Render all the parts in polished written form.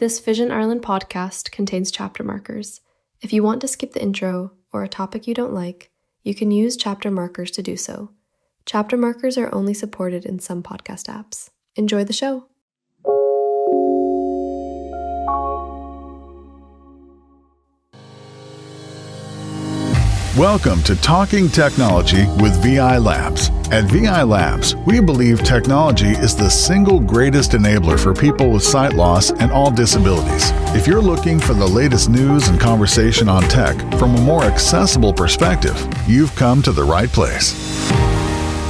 This Vision Ireland podcast contains chapter markers. If you want to skip the intro or a topic you don't like, you can use chapter markers to do so. Chapter markers are only supported in some podcast apps. Enjoy the show. Welcome to Talking Technology with VI Labs. At VI Labs, we believe technology is the single greatest enabler for people with sight loss and all disabilities. If you're looking for the latest news and conversation on tech from a more accessible perspective, you've come to the right place.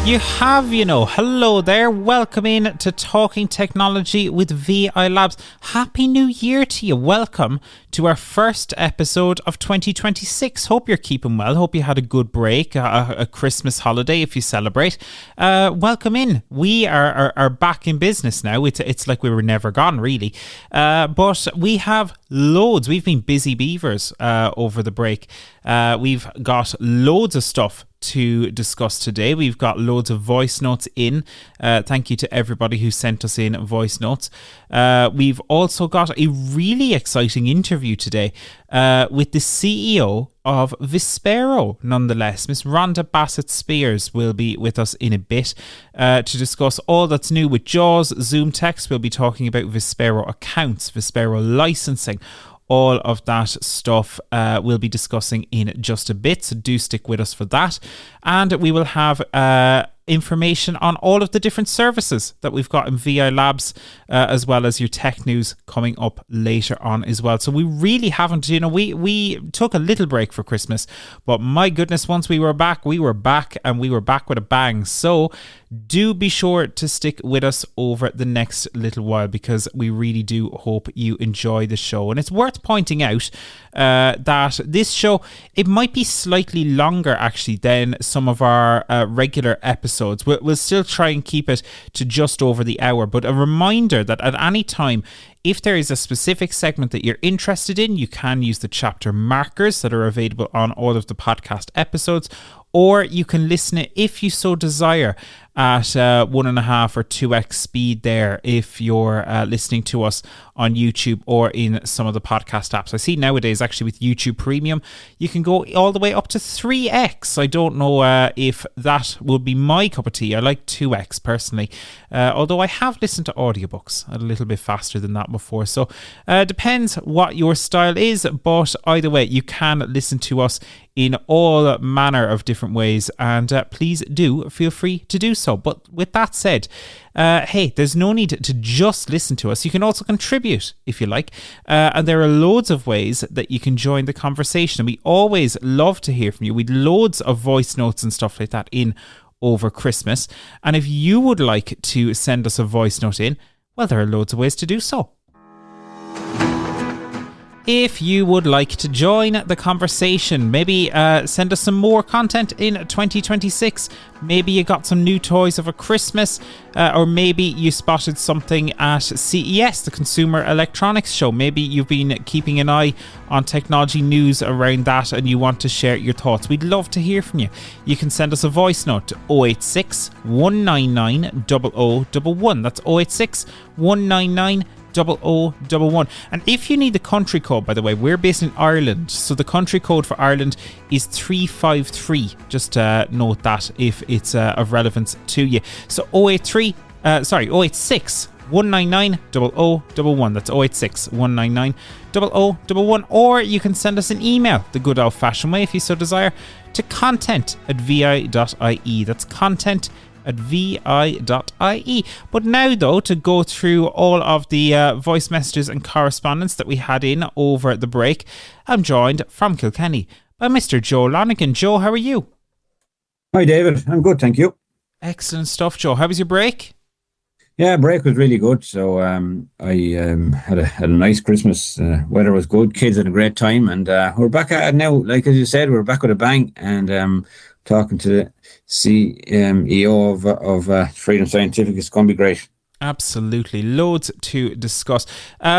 You have, hello there. Welcome in to Talking Technology with VI Labs. Happy New Year to you. Welcome to our first episode of 2026. Hope you're keeping well. Hope you had a good break, a Christmas holiday if you celebrate. Welcome in. We are back in business now. It's like we were never gone, really. But we have loads. We've been busy beavers over the break. We've got loads of stuff to discuss today. We've got loads of voice notes in. Thank you to everybody who sent us in voice notes. We've also got a really exciting interview today with the CEO of Vispero, nonetheless. Miss Rhonda Bassett-Spiers will be with us in a bit to discuss all that's new with Jaws, Zoomtext. We'll be talking about Vispero accounts, Vispero licensing. All of that stuff we'll be discussing in just a bit, so do stick with us for that. And we will have information on all of the different services that we've got in VI Labs, as well as your tech news coming up later on as well. So we really haven't, we took a little break for Christmas, but my goodness, once we were back, and we were back with a bang. So do be sure to stick with us over the next little while, because we really do hope you enjoy the show. And it's worth pointing out that this show, it might be slightly longer actually than some of our regular episodes. We'll still try and keep it to just over the hour, but a reminder that at any time, if there is a specific segment that you're interested in, you can use the chapter markers that are available on all of the podcast episodes, or you can listen it if you so desire at 1.5 or 2x speed there if you're listening to us on YouTube or in some of the podcast apps. I see nowadays actually with YouTube Premium you can go all the way up to 3x. I don't know if that would be my cup of tea. I like 2x personally, although I have listened to audiobooks a little bit faster than that before, so depends what your style is, but either way you can listen to us in all manner of different ways, and please do feel free to do so. But with that said, hey, there's no need to just listen to us. You can also contribute if you like, and there are loads of ways that you can join the conversation. We always love to hear from you. We'd loads of voice notes and stuff like that in over Christmas, and if you would like to send us a voice note in, well, there are loads of ways to do so. If you would like to join the conversation, maybe send us some more content in 2026. Maybe you got some new toys over Christmas, or maybe you spotted something at CES, the Consumer Electronics Show. Maybe you've been keeping an eye on technology news around that and you want to share your thoughts. We'd love to hear from you. You can send us a voice note to 086 199 0011. That's 086 199 0011. And if you need the country code, by the way, we're based in Ireland, so the country code for Ireland is 353. Just note that if it's of relevance to you. So 086 199 0011. That's 086 199 0011. Or you can send us an email the good old fashioned way if you so desire, to content@vi.ie. That's content@vi.ie. But now, though, to go through all of the voice messages and correspondence that we had in over the break, I'm joined from Kilkenny by Mr. Joe Lonigan. Joe, how are you? Hi, David. I'm good, thank you. Excellent stuff, Joe. How was your break? Yeah, break was really good. So I had a nice Christmas. Weather was good. Kids had a great time, and we're back at it now. Like as you said, we're back with a bang. And talking to the CEO of Freedom Scientific, it's going to be great. Absolutely. Loads to discuss.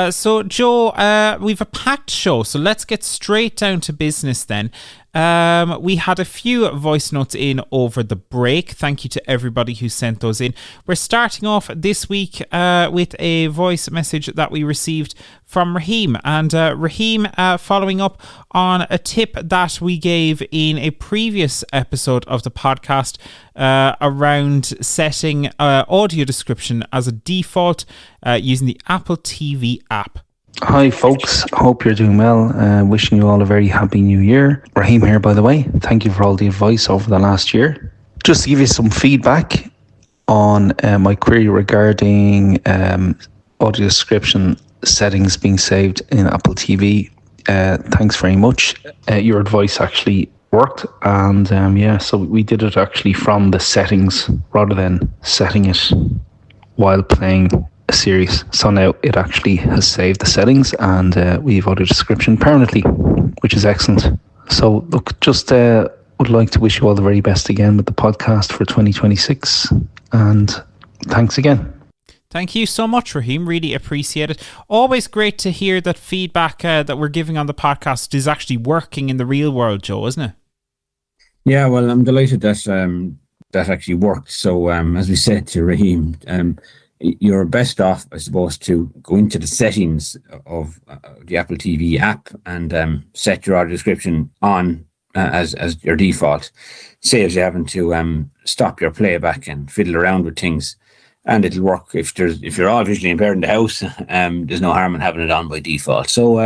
So, Joe, we've a packed show, so let's get straight down to business then. We had a few voice notes in over the break. Thank you to everybody who sent those in. We're starting off this week with a voice message that we received from Raheem. And Raheem, following up on a tip that we gave in a previous episode of the podcast around setting audio description as a default using the Apple TV app. Hi folks, hope you're doing well. Wishing you all a very happy new year. Raheem here, by the way. Thank you for all the advice over the last year. Just to give you some feedback on my query regarding audio description settings being saved in Apple TV. Thanks very much. Your advice actually worked, and so we did it actually from the settings rather than setting it while playing a series. So now it actually has saved the settings, and we've audio description permanently, which is excellent. So look, just would like to wish you all the very best again with the podcast for 2026, and thanks again. Thank you so much, Raheem. Really appreciate it. Always great to hear that feedback that we're giving on the podcast is actually working in the real world, Joe, isn't it? Yeah, well, I'm delighted that that actually worked. So as we said to Raheem, you're best off, I suppose, to go into the settings of the Apple TV app and set your audio description on as your default. Saves you having to stop your playback and fiddle around with things, and it'll work if you're all visually impaired in the house. There's no harm in having it on by default. So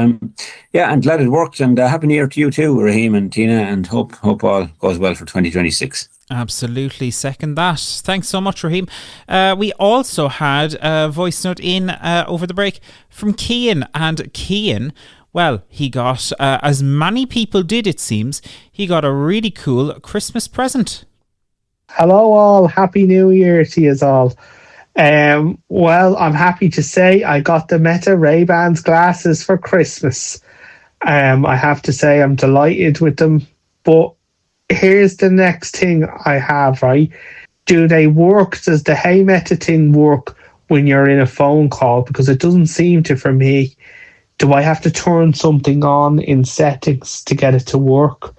yeah, I'm glad it worked, and happy New Year to you too, Raheem and Tina, and hope all goes well for 2026. Absolutely, second that. Thanks so much, Raheem. We also had a voice note in over the break from Cian, and Cian, well, he got, as many people did it seems, he got a really cool Christmas present. Hello all, Happy New Year to you all. Well, I'm happy to say I got the Meta Ray-Bans glasses for Christmas. I have to say I'm delighted with them, but here's the next thing I have, right? Do they work? Does the Hey Meta thing work when you're in a phone call? Because it doesn't seem to for me. Do I have to turn something on in settings to get it to work?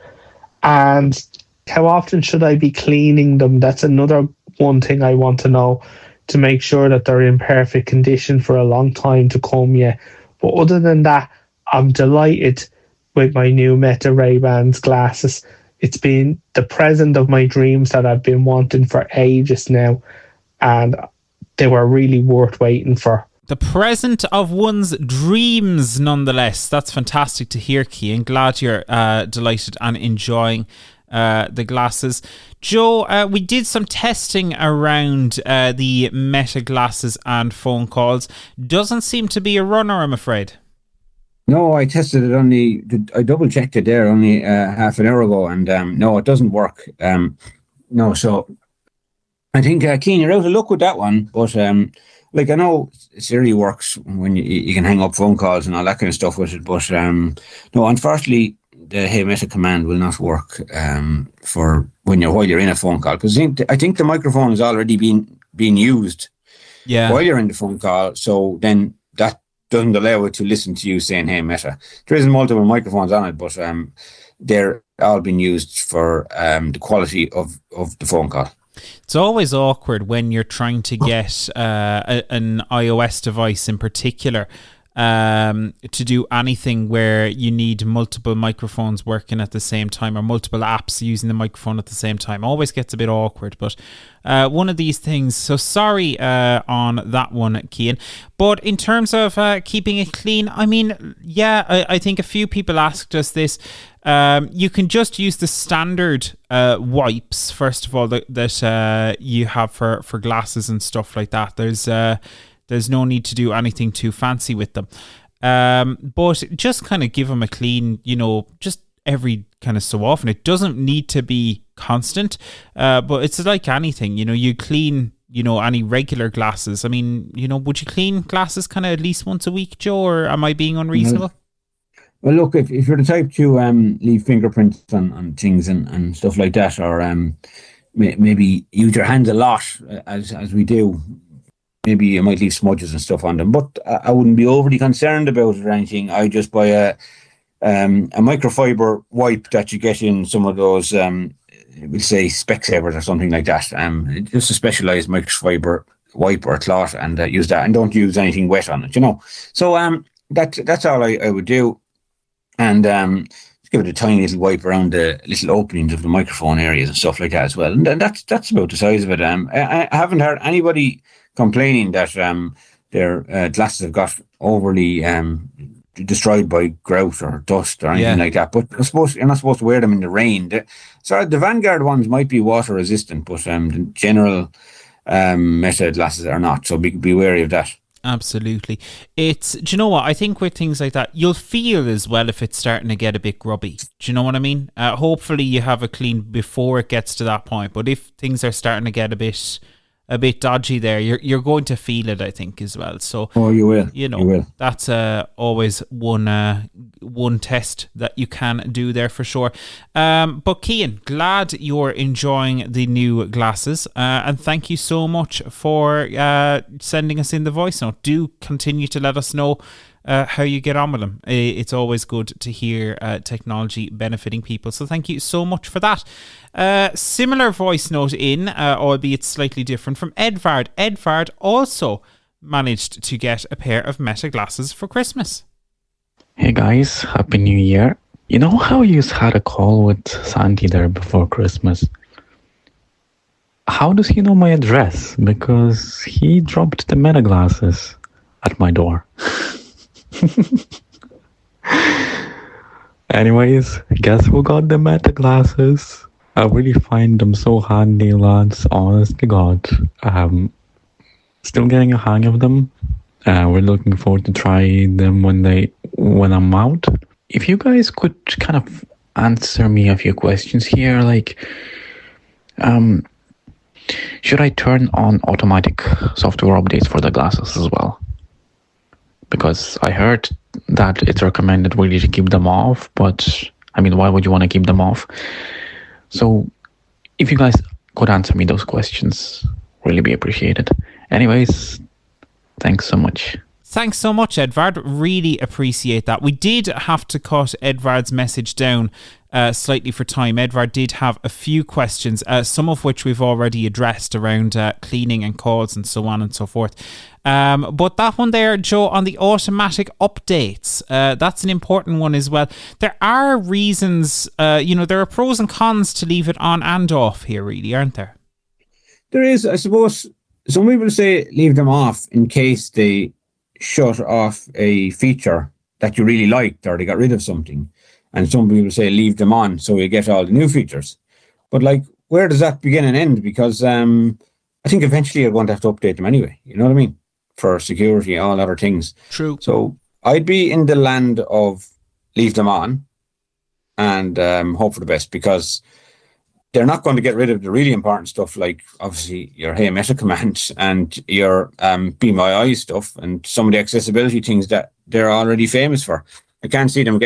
And how often should I be cleaning them? That's another one thing I want to know, to make sure that they're in perfect condition for a long time to come. Yeah. But other than that, I'm delighted with my new Meta Ray-Bans glasses. It's been the present of my dreams that I've been wanting for ages now, and they were really worth waiting for. The present of one's dreams, nonetheless. That's fantastic to hear, Cian. Glad you're delighted and enjoying the glasses. Joe, we did some testing around the Meta glasses and phone calls. Doesn't seem to be a runner, I'm afraid. No, I tested it I double checked it there only half an hour ago, and no, it doesn't work. No, so I think, Cian, you're out of luck with that one, but like, I know Siri works when you can hang up phone calls and all that kind of stuff with it, but no, unfortunately, the Hey Meta command will not work for while you're in a phone call, because I think the microphone has already been used while you're in the phone call, so then that doesn't allow it to listen to you saying Hey Meta. There isn't multiple microphones on it, but they're all being used for the quality of the phone call. It's always awkward when you're trying to get an iOS device in particular to do anything where you need multiple microphones working at the same time, or multiple apps using the microphone at the same time. Always gets a bit awkward, but one of these things. So sorry on that one, Cian. But in terms of keeping it clean, I mean, yeah, I think a few people asked us this. You can just use the standard wipes, first of all, that you have for glasses and stuff like that. There's no need to do anything too fancy with them. But just kind of give them a clean, just every kind of so often. It doesn't need to be constant, but it's like anything, you clean, any regular glasses. I mean, would you clean glasses kind of at least once a week, Joe, or am I being unreasonable? Well, look, if you're the type to leave fingerprints on things and stuff like that, or maybe use your hands a lot, as we do, maybe you might leave smudges and stuff on them, but I wouldn't be overly concerned about it or anything. I just buy a microfiber wipe that you get in some of those, we'll say Specsavers or something like that. Just a specialized microfiber wipe or cloth, and use that, and don't use anything wet on it, So that's all I would do, and just give it a tiny little wipe around the little openings of the microphone areas and stuff like that as well. And then that's about the size of it. I haven't heard anybody complaining that their glasses have got overly destroyed by grout or dust or anything like that. But I suppose you're not supposed to wear them in the rain. The Vanguard ones might be water resistant, but the general Meta glasses are not. So be wary of that. Absolutely. Do you know what? I think with things like that, you'll feel as well if it's starting to get a bit grubby. Do you know what I mean? Hopefully you have it clean before it gets to that point. But if things are starting to get a bit dodgy there, you're going to feel it, I think, as well. So you will. You will. That's always one test that you can do there for sure. But Cian, glad you're enjoying the new glasses, and thank you so much for sending us in the voice note. Do continue to let us know how you get on with them. It's always good to hear technology benefiting people. So thank you so much for that. Similar voice note in, albeit slightly different, from Edvard. Edvard also managed to get a pair of Meta glasses for Christmas. Hey guys, Happy New Year. You know how you had a call with Santi there before Christmas? How does he know my address? Because he dropped the Meta glasses at my door. Anyways, guess who got the Meta glasses? I really find them so handy, lads. Honest to God. Still getting a hang of them. We're looking forward to trying them when I'm out. If you guys could kind of answer me a few questions here, like, should I turn on automatic software updates for the glasses as well? Because I heard that it's recommended really to keep them off, but I mean, why would you want to keep them off? So if you guys could answer me those questions, really be appreciated. Anyways, thanks so much. Thanks so much, Edvard. Really appreciate that. We did have to cut Edvard's message down slightly for time. Edvard did have a few questions, some of which we've already addressed around cleaning and calls and so on and so forth. But that one there, Joe, on the automatic updates, that's an important one as well. There are reasons, there are pros and cons to leave it on and off here, really, aren't there? There is, I suppose. Some people say leave them off in case they shut off a feature that you really liked or they got rid of something. And some people say leave them on so you get all the new features. But like, where does that begin and end? Because I think eventually you're going to have to update them anyway. You know what I mean? For security, all other things. True. So I'd be in the land of leave them on and hope for the best, because they're not going to get rid of the really important stuff, like obviously your Hey Meta command and your Be My Eyes stuff and some of the accessibility things that they're already famous for. I can't see them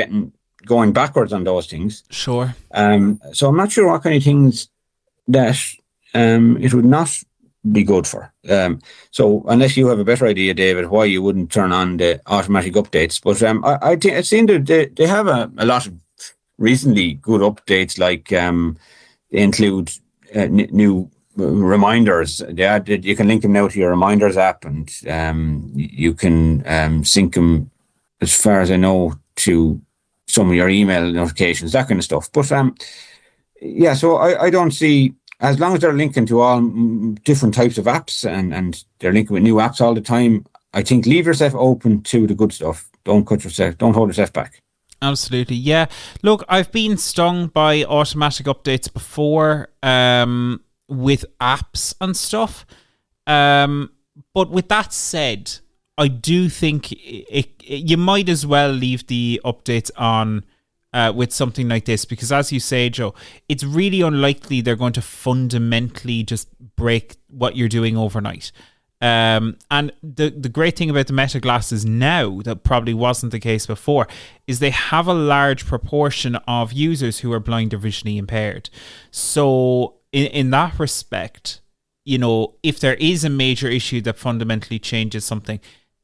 going backwards on those things. Sure. So I'm not sure what kind of things that it would not be good for. So unless you have a better idea, David, why you wouldn't turn on the automatic updates. But I think it seems that they have a lot of recently good updates, like they include new reminders. You can link them now to your reminders app, and you can sync them, as far as I know, to some of your email notifications, that kind of stuff. But so I don't see, as long as they're linking to all different types of apps and they're linking with new apps all the time, I think leave yourself open to the good stuff. Don't hold yourself back. Absolutely, yeah. Look, I've been stung by automatic updates before with apps and stuff. But with that said, I do think you might as well leave the updates on with something like this, because as you say, Joe, it's really unlikely they're going to fundamentally just break what you're doing overnight. And the great thing about the Meta glasses now, that probably wasn't the case before, is they have a large proportion of users who are blind or visually impaired. So in that respect, if there is a major issue that fundamentally changes something,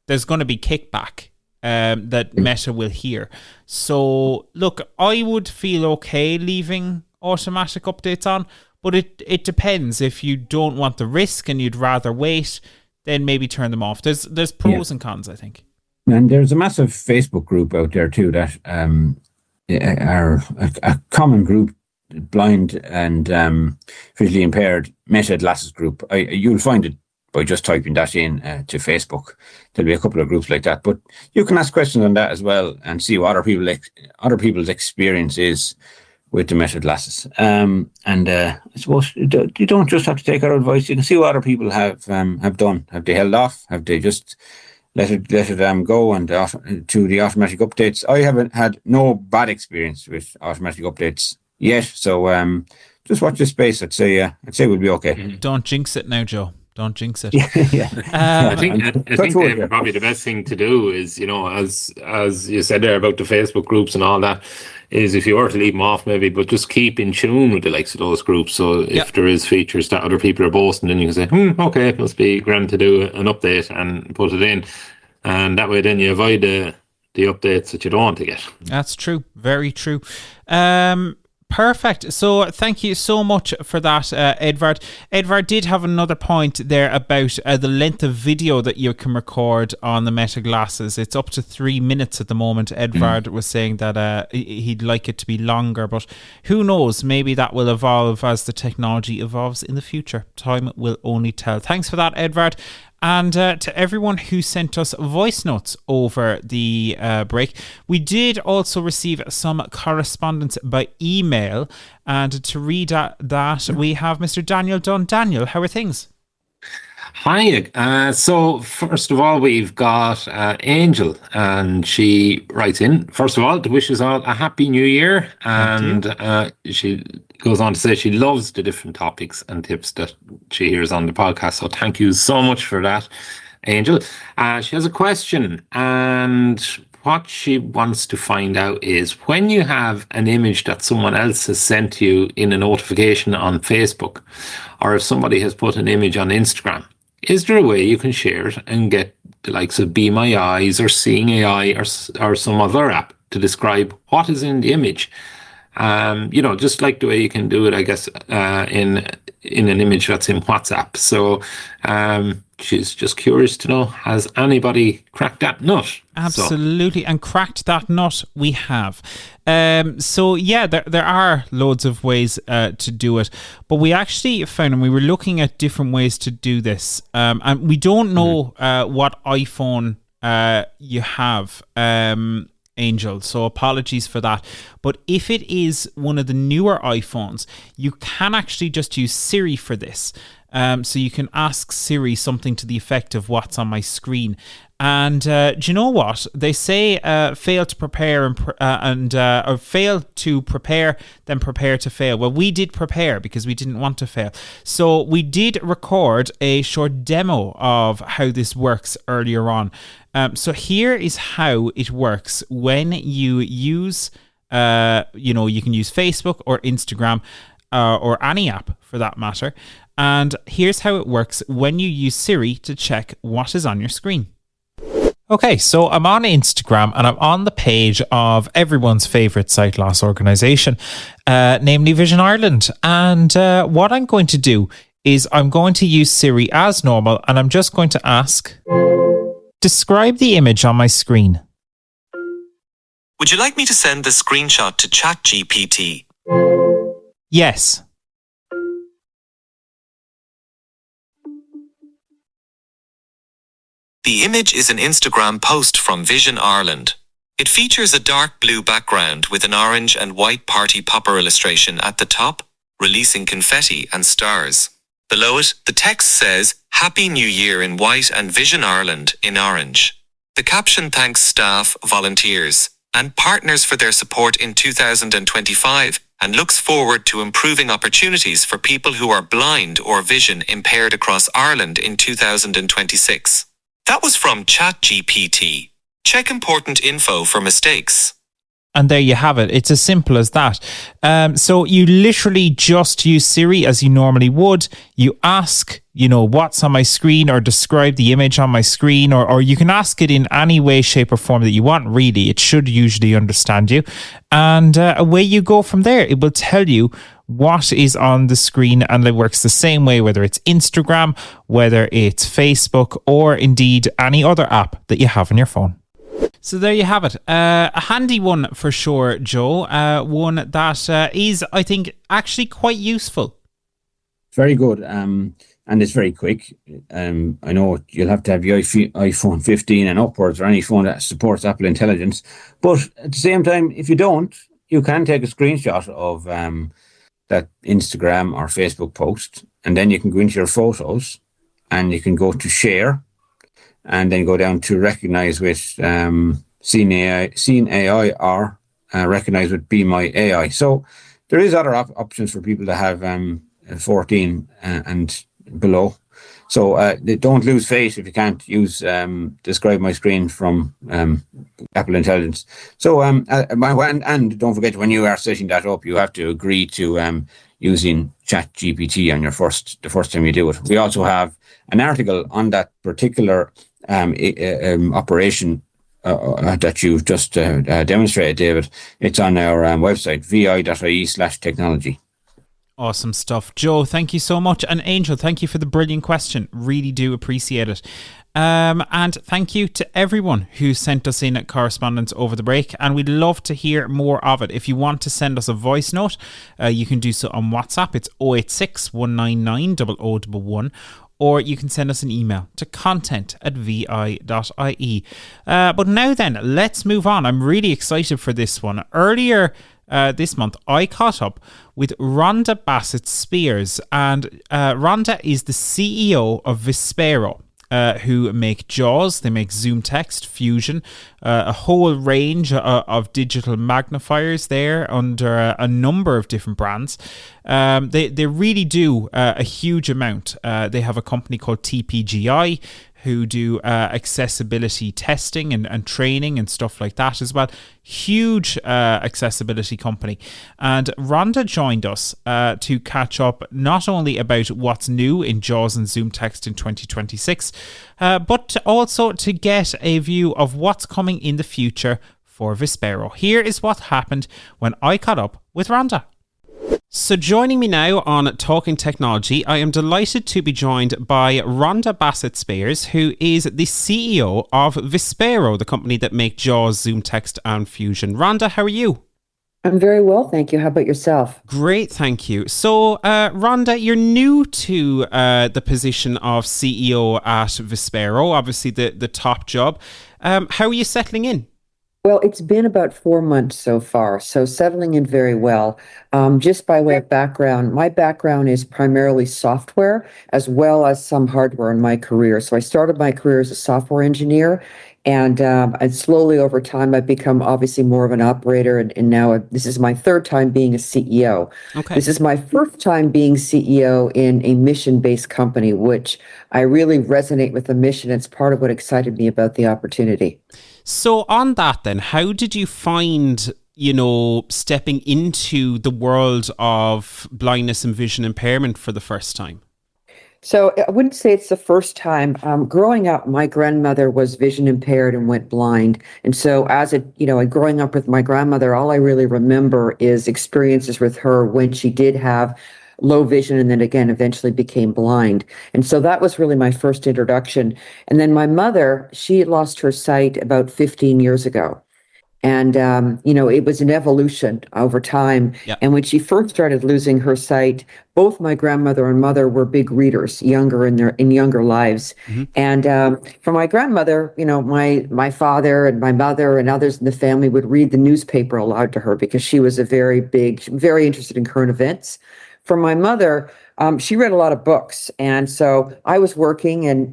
there's going to be kickback that Meta will hear. So look, I would feel okay leaving automatic updates on, but it depends. If you don't want the risk and you'd rather wait, then maybe turn them off. There's pros and cons, I think. And there's a massive Facebook group out there too that are a common group, blind and visually impaired Meta Glasses group. You'll find it by just typing that in to Facebook. There'll be a couple of groups like that, but you can ask questions on that as well and see what other people's experience is with the Meta Glasses. I suppose you don't just have to take our advice. You can see what other people have done. Have they held off? Have they just let it go and to the automatic updates? I haven't had no bad experience with automatic updates yet, so just watch this space. I'd say we'll be okay. Don't jinx it now, Joe. Don't jinx it. I think probably the best thing to do is, as you said there about the Facebook groups and all that, is if you were to leave them off maybe, but just keep in tune with the likes of those groups. So if there is features that other people are boasting, then you can say, okay, it must be grand to do an update and put it in. And that way then you avoid the updates that you don't want to get. That's true. Very true. Perfect. So thank you so much for that, Edvard. Edvard did have another point there about the length of video that you can record on the Meta Glasses. It's up to 3 minutes at the moment. Edvard was saying that he'd like it to be longer, but who knows? Maybe that will evolve as the technology evolves in the future. Time will only tell. Thanks for that, Edvard. And to everyone who sent us voice notes over the break, we did also receive some correspondence by email. And to read that, we have Mr. Daniel Dunn. Daniel, how are things? Hi. So first of all, we've got Angel, and she writes in, first of all, to wish us all a happy new year. And she goes on to say she loves the different topics and tips that she hears on the podcast. So thank you so much for that, Angel. She has a question, and what she wants to find out is, when you have an image that someone else has sent to you in a notification on Facebook, or if somebody has put an image on Instagram, is there a way you can share it and get the likes of Be My Eyes or Seeing AI or some other app to describe what is in the image? Just like the way you can do it, I guess, in an image that's in WhatsApp. So she's just curious to know, has anybody cracked that nut? Absolutely, and cracked that nut we have. There are loads of ways to do it, but we actually found, and we were looking at different ways to do this, and we don't know what iPhone you have, Angel, so apologies for that. But if it is one of the newer iPhones, you can actually just use Siri for this. So you can ask Siri something to the effect of what's on my screen. And do you know what? They say fail to prepare or fail to prepare, then prepare to fail. Well, we did prepare because we didn't want to fail. So we did record a short demo of how this works earlier on. So here is how it works when you use, you can use Facebook or Instagram or any app for that matter. And here's how it works when you use Siri to check what is on your screen. Okay, so I'm on Instagram and I'm on the page of everyone's favourite sight loss organisation, namely Vision Ireland. And what I'm going to do is I'm going to use Siri as normal, and I'm just going to ask, describe the image on my screen. Would you like me to send the screenshot to ChatGPT? Yes. The image is an Instagram post from Vision Ireland. It features a dark blue background with an orange and white party popper illustration at the top, releasing confetti and stars. Below it, the text says, Happy New Year in white and Vision Ireland in orange. The caption thanks staff, volunteers, and partners for their support in 2025 and looks forward to improving opportunities for people who are blind or vision impaired across Ireland in 2026. That was from ChatGPT. Check important info for mistakes. And there you have it. It's as simple as that. So you literally just use Siri as you normally would. You ask, what's on my screen, or describe the image on my screen, or you can ask it in any way, shape or form that you want, really. It should usually understand you. And away you go from there. It will tell you what is on the screen, and it works the same way, whether it's Instagram, whether it's Facebook, or indeed any other app that you have on your phone. So there you have it. A handy one for sure, Joe. One that is, I think, actually quite useful. Very good. And it's very quick. I know you'll have to have your iPhone 15 and upwards, or any phone that supports Apple Intelligence. But at the same time, if you don't, you can take a screenshot of that Instagram or Facebook post, and then you can go into your photos and you can go to share, and then go down to recognize with Seen AI or recognize with Be My AI. So there is other options for people that have 14 and below. So don't lose faith if you can't use Describe My Screen from Apple Intelligence. So and don't forget, when you are setting that up, you have to agree to using ChatGPT on the first time you do it. We also have an article on that particular operation that you've just demonstrated, David. It's on our website, vi.ie/technology. Awesome stuff. Joe, thank you so much. And Angel, thank you for the brilliant question. Really do appreciate it. And thank you to everyone who sent us in correspondence over the break. And we'd love to hear more of it. If you want to send us a voice note, you can do so on WhatsApp. It's 086 199 0011. Or you can send us an email to content@vi.ie. But now then, let's move on. I'm really excited for this one. Earlier this month, I caught up with Rhonda Bassett-Spiers. And Rhonda is the CEO of Vispero, who make Jaws, they make Zoomtext, Fusion, a whole range of digital magnifiers there under a number of different brands. They really do a huge amount. They have a company called TPGI who do accessibility testing and training and stuff like that as well. Huge accessibility company. And Rhonda joined us to catch up not only about what's new in Jaws and Zoomtext in 2026, but also to get a view of what's coming in the future for Vispero. Here is what happened when I caught up with Rhonda. So joining me now on Talking Technology, I am delighted to be joined by Rhonda Bassett-Spiers, who is the CEO of Vispero, the company that make Jaws, Zoomtext and Fusion. Rhonda, how are you? I'm very well, thank you. How about yourself? Great, thank you. So, Rhonda, you're new to the position of CEO at Vispero, obviously the top job. How are you settling in? Well, it's been about 4 months so far, so settling in very well. Just by way of background, my background is primarily software as well as some hardware in my career. So I started my career as a software engineer, and slowly over time, I've become obviously more of an operator, and now this is my third time being a CEO. Okay. This is my first time being CEO in a mission-based company, which I really resonate with the mission. It's part of what excited me about the opportunity. So on that then, how did you find, stepping into the world of blindness and vision impairment for the first time? So I wouldn't say it's the first time. Growing up, my grandmother was vision impaired and went blind. And so growing up with my grandmother, all I really remember is experiences with her when she did have low vision and then again eventually became blind. And so that was really my first introduction. And then my mother, she lost her sight about 15 years ago. And, it was an evolution over time. Yep. And when she first started losing her sight, both my grandmother and mother were big readers, in younger lives. Mm-hmm. And for my grandmother, my father and my mother and others in the family would read the newspaper aloud to her because she was very interested in current events. For my mother, she read a lot of books. And so I was working and,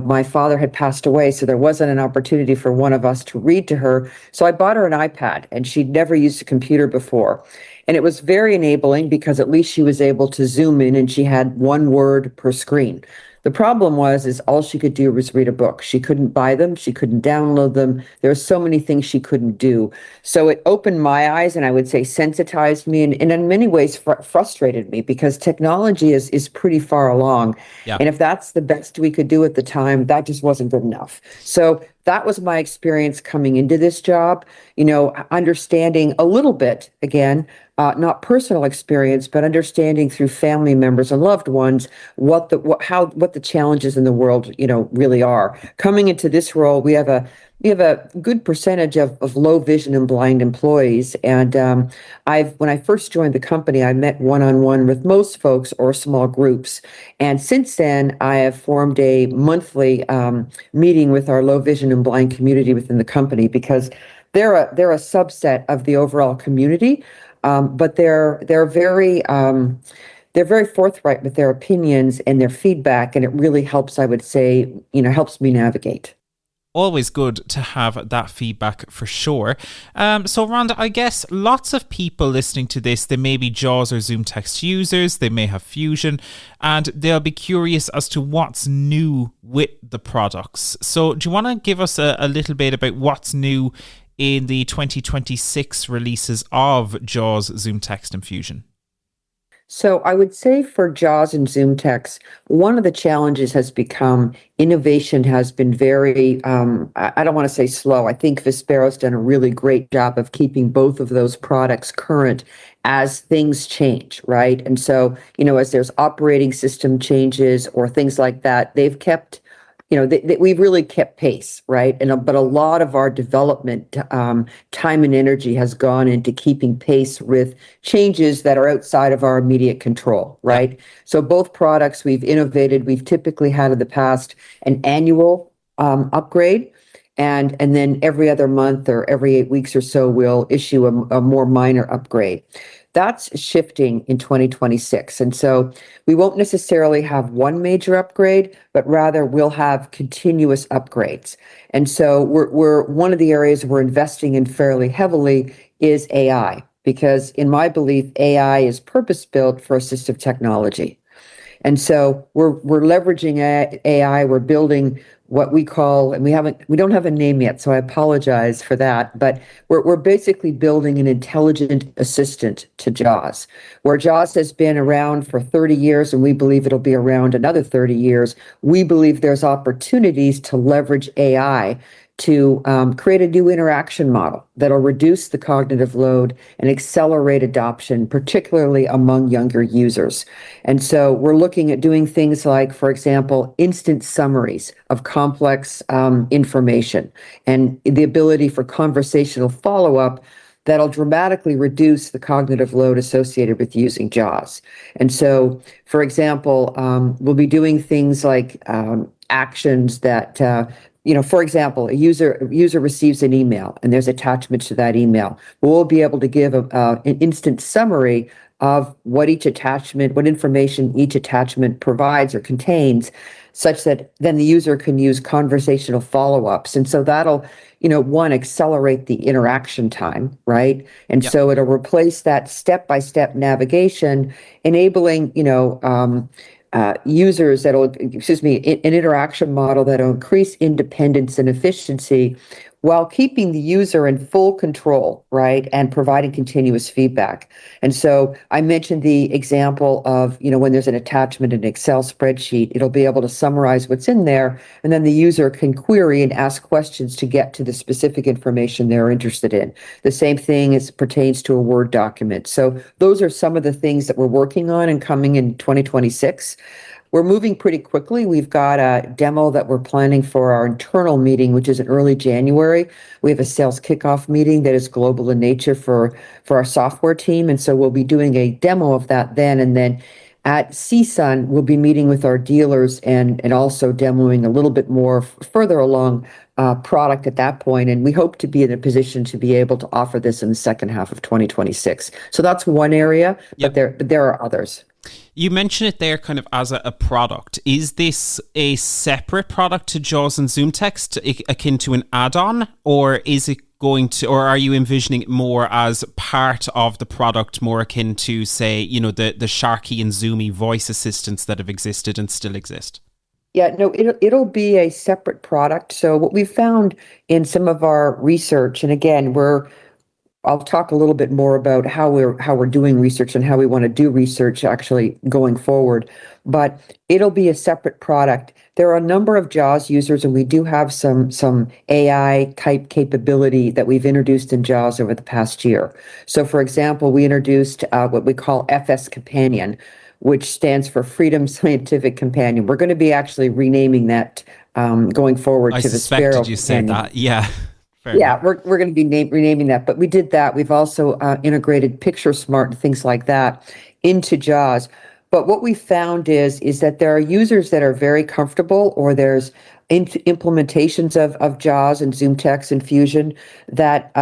my father had passed away. So there wasn't an opportunity for one of us to read to her. So I bought her an iPad, and she'd never used a computer before. And it was very enabling because at least she was able to zoom in and she had one word per screen. The problem is all she could do was read a book. She couldn't buy them. She couldn't download them. There were so many things she couldn't do. So it opened my eyes, and I would say sensitized me, and in many ways frustrated me, because technology is pretty far along. Yeah. And if that's the best we could do at the time, that just wasn't good enough. So that was my experience coming into this job, understanding a little bit, again, not personal experience, but understanding through family members and loved ones what the challenges in the world, really are. Coming into this role, we have a good percentage of low vision and blind employees. And when I first joined the company, I met one-on-one with most folks or small groups. And since then, I have formed a monthly meeting with our low vision and blind community within the company, because they're a subset of the overall community, but they're very forthright with their opinions and their feedback, and it really helps, I would say, helps me navigate. Always good to have that feedback for sure. So Rhonda, I guess lots of people listening to this, they may be Jaws or Zoomtext users, they may have Fusion, and they'll be curious as to what's new with the products. So do you want to give us a little bit about what's new in the 2026 releases of Jaws, Zoomtext and Fusion? So I would say for Jaws and Zoomtext, one of the challenges has become innovation has been very, I don't want to say slow. I think Vispero's done a really great job of keeping both of those products current as things change, right? And so, as there's operating system changes or things like that, they've kept we've really kept pace, right? But a lot of our development time and energy has gone into keeping pace with changes that are outside of our immediate control, right? Yeah. So both products we've innovated. We've typically had in the past an annual upgrade, and then every other month or every 8 weeks or so, we'll issue a more minor upgrade. That's shifting in 2026. And so we won't necessarily have one major upgrade, but rather we'll have continuous upgrades. And so we're one of the areas we're investing in fairly heavily is AI, because in my belief, AI is purpose-built for assistive technology. And so we're leveraging AI. We're building what we call, and we don't have a name yet, so I apologize for that, but we're basically building an intelligent assistant to Jaws. Where Jaws has been around for 30 years, and we believe it'll be around another 30 years, we believe there's opportunities to leverage AI to create a new interaction model that'll reduce the cognitive load and accelerate adoption, particularly among younger users. And so we're looking at doing things like, for example, instant summaries of complex information and the ability for conversational follow-up that'll dramatically reduce the cognitive load associated with using Jaws. And so, for example, we'll be doing things like actions that for example, a user receives an email and there's attachments to that email. We'll be able to give an instant summary of what information each attachment provides or contains, such that then the user can use conversational follow-ups. And so that'll, accelerate the interaction time, right? And so it'll replace that step-by-step navigation, enabling, users an interaction model that'll increase independence and efficiency while keeping the user in full control, right? And providing continuous feedback. And so I mentioned the example of, when there's an attachment in an Excel spreadsheet, it'll be able to summarize what's in there, and then the user can query and ask questions to get to the specific information they're interested in. The same thing pertains to a Word document. So those are some of the things that we're working on and coming in 2026. We're moving pretty quickly. We've got a demo that we're planning for our internal meeting, which is in early January. We have a sales kickoff meeting that is global in nature for our software team. And so we'll be doing a demo of that then. And then at CSUN, we'll be meeting with our dealers and also demoing a little bit more further along product at that point. And we hope to be in a position to be able to offer this in the second half of 2026. So that's one area, but there are others. You mentioned it there kind of as a product. Is this a separate product to Jaws and Zoomtext, akin to an add-on, or is it or are you envisioning it more as part of the product, more akin to, say, the Sharky and Zoomy voice assistants that have existed and still exist? Yeah, no, it'll be a separate product. So what we've found in some of our research, and again, I'll talk a little bit more about how we're doing research and how we want to do research actually going forward. But it'll be a separate product. There are a number of JAWS users, and we do have some AI type capability that we've introduced in JAWS over the past year. So, for example, we introduced what we call FS Companion, which stands for Freedom Scientific Companion. We're going to be actually renaming that going forward I to suspected Vispero you said Companion. that. Yeah. Fair Yeah, enough. we're going to be renaming that, but we did that. We've also integrated Picture Smart and things like that into JAWS. But what we found is that there are users that are very comfortable, or there's implementations of JAWS and Zoomtext and Fusion that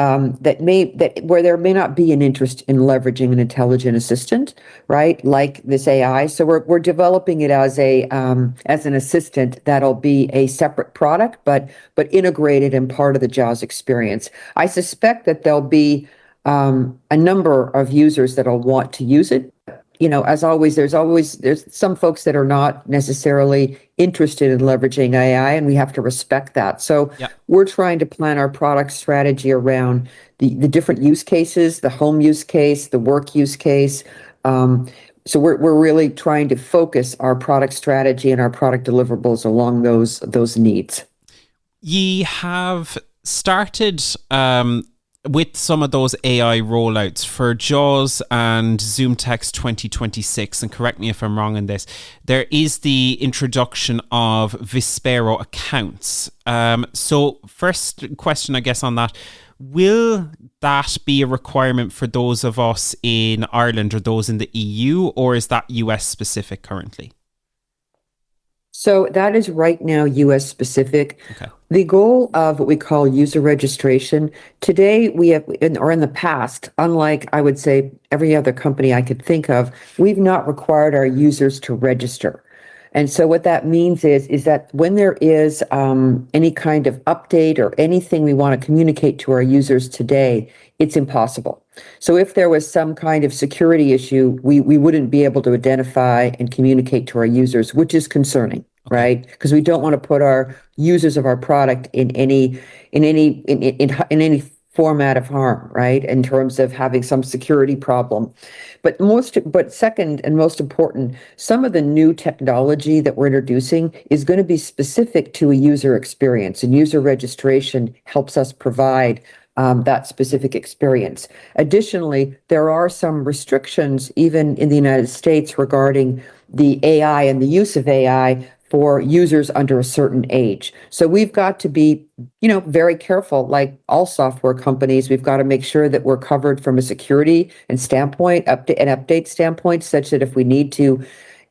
where there may not be an interest in leveraging an intelligent assistant, right? Like this AI. So we're developing it as an assistant that'll be a separate product, but integrated and part of the JAWS experience. I suspect that there'll be a number of users that'll want to use it. As always, there's some folks that are not necessarily interested in leveraging AI, and we have to respect that. So Yeah. we're trying to plan our product strategy around the different use cases, the home use case, the work use case. So we're really trying to focus our product strategy and our product deliverables along those needs. Ye have started with some of those AI rollouts for JAWS and Zoomtext 2026, and correct me if I'm wrong in this, there is the introduction of Vispero accounts. So first question, I guess, on that, will that be a requirement for those of us in Ireland or those in the EU, or is that US specific currently? So that is right now US specific. Okay. The goal of what we call user registration, today we have, or in the past, unlike I would say every other company I could think of, we've not required our users to register. And so what that means is that when there is any kind of update or anything we want to communicate to our users today, it's impossible. So if there was some kind of security issue, we wouldn't be able to identify and communicate to our users, which is concerning, right? Because we don't want to put our users of our product in any format of harm, right? In terms of having some security problem. But second and most important, some of the new technology that we're introducing is going to be specific to a user experience, and user registration helps us provide that specific experience. Additionally, there are some restrictions even in the United States regarding the AI and the use of AI for users under a certain age. So we've got to be, very careful. Like all software companies, we've got to make sure that we're covered from a security and update standpoint, such that if we need to,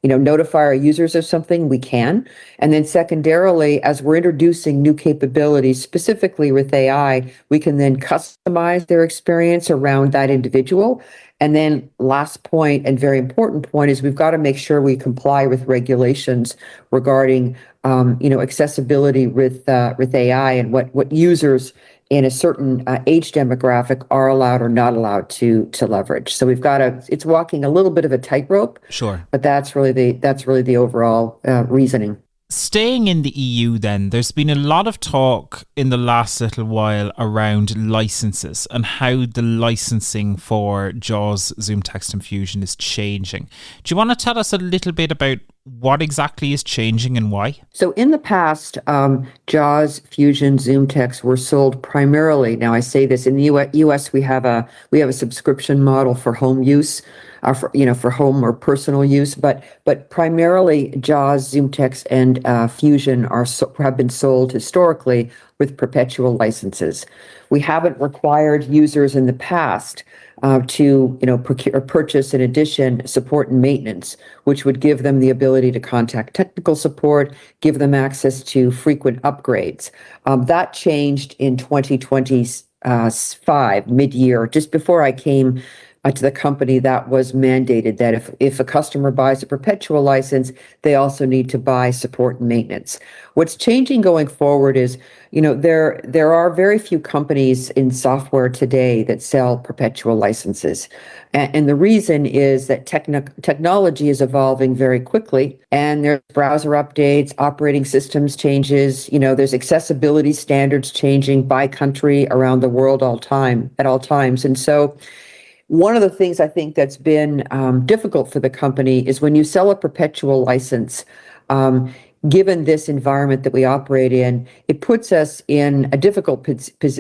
notify our users of something, we can. And then secondarily, as we're introducing new capabilities, specifically with AI, we can then customize their experience around that individual. And then last point, and very important point, is we've got to make sure we comply with regulations regarding, accessibility with AI, and what users in a certain age demographic are allowed or not allowed to leverage. So it's walking a little bit of a tightrope. Sure. But that's really the overall reasoning. Staying in the EU then, there's been a lot of talk in the last little while around licenses and how the licensing for JAWS, Zoomtext and Fusion is changing. Do you want to tell us a little bit about what exactly is changing and why? So in the past, JAWS, Fusion, Zoomtext were sold primarily. Now I say this in the US, we have a subscription model for home use, for home or personal use, but primarily JAWS, Zoomtext, and Fusion have been sold historically with perpetual licenses. We haven't required users in the past to purchase in addition support and maintenance, which would give them the ability to contact technical support, give them access to frequent upgrades. That changed in 2025 mid-year, just before I came to the company that was mandated that if a customer buys a perpetual license, they also need to buy support and maintenance. What's changing going forward is, there are very few companies in software today that sell perpetual licenses. And the reason is that technology is evolving very quickly, and there's browser updates, operating systems changes, there's accessibility standards changing by country around the world at all times. And so one of the things I think that's been difficult for the company is when you sell a perpetual license, given this environment that we operate in, it puts us in a difficult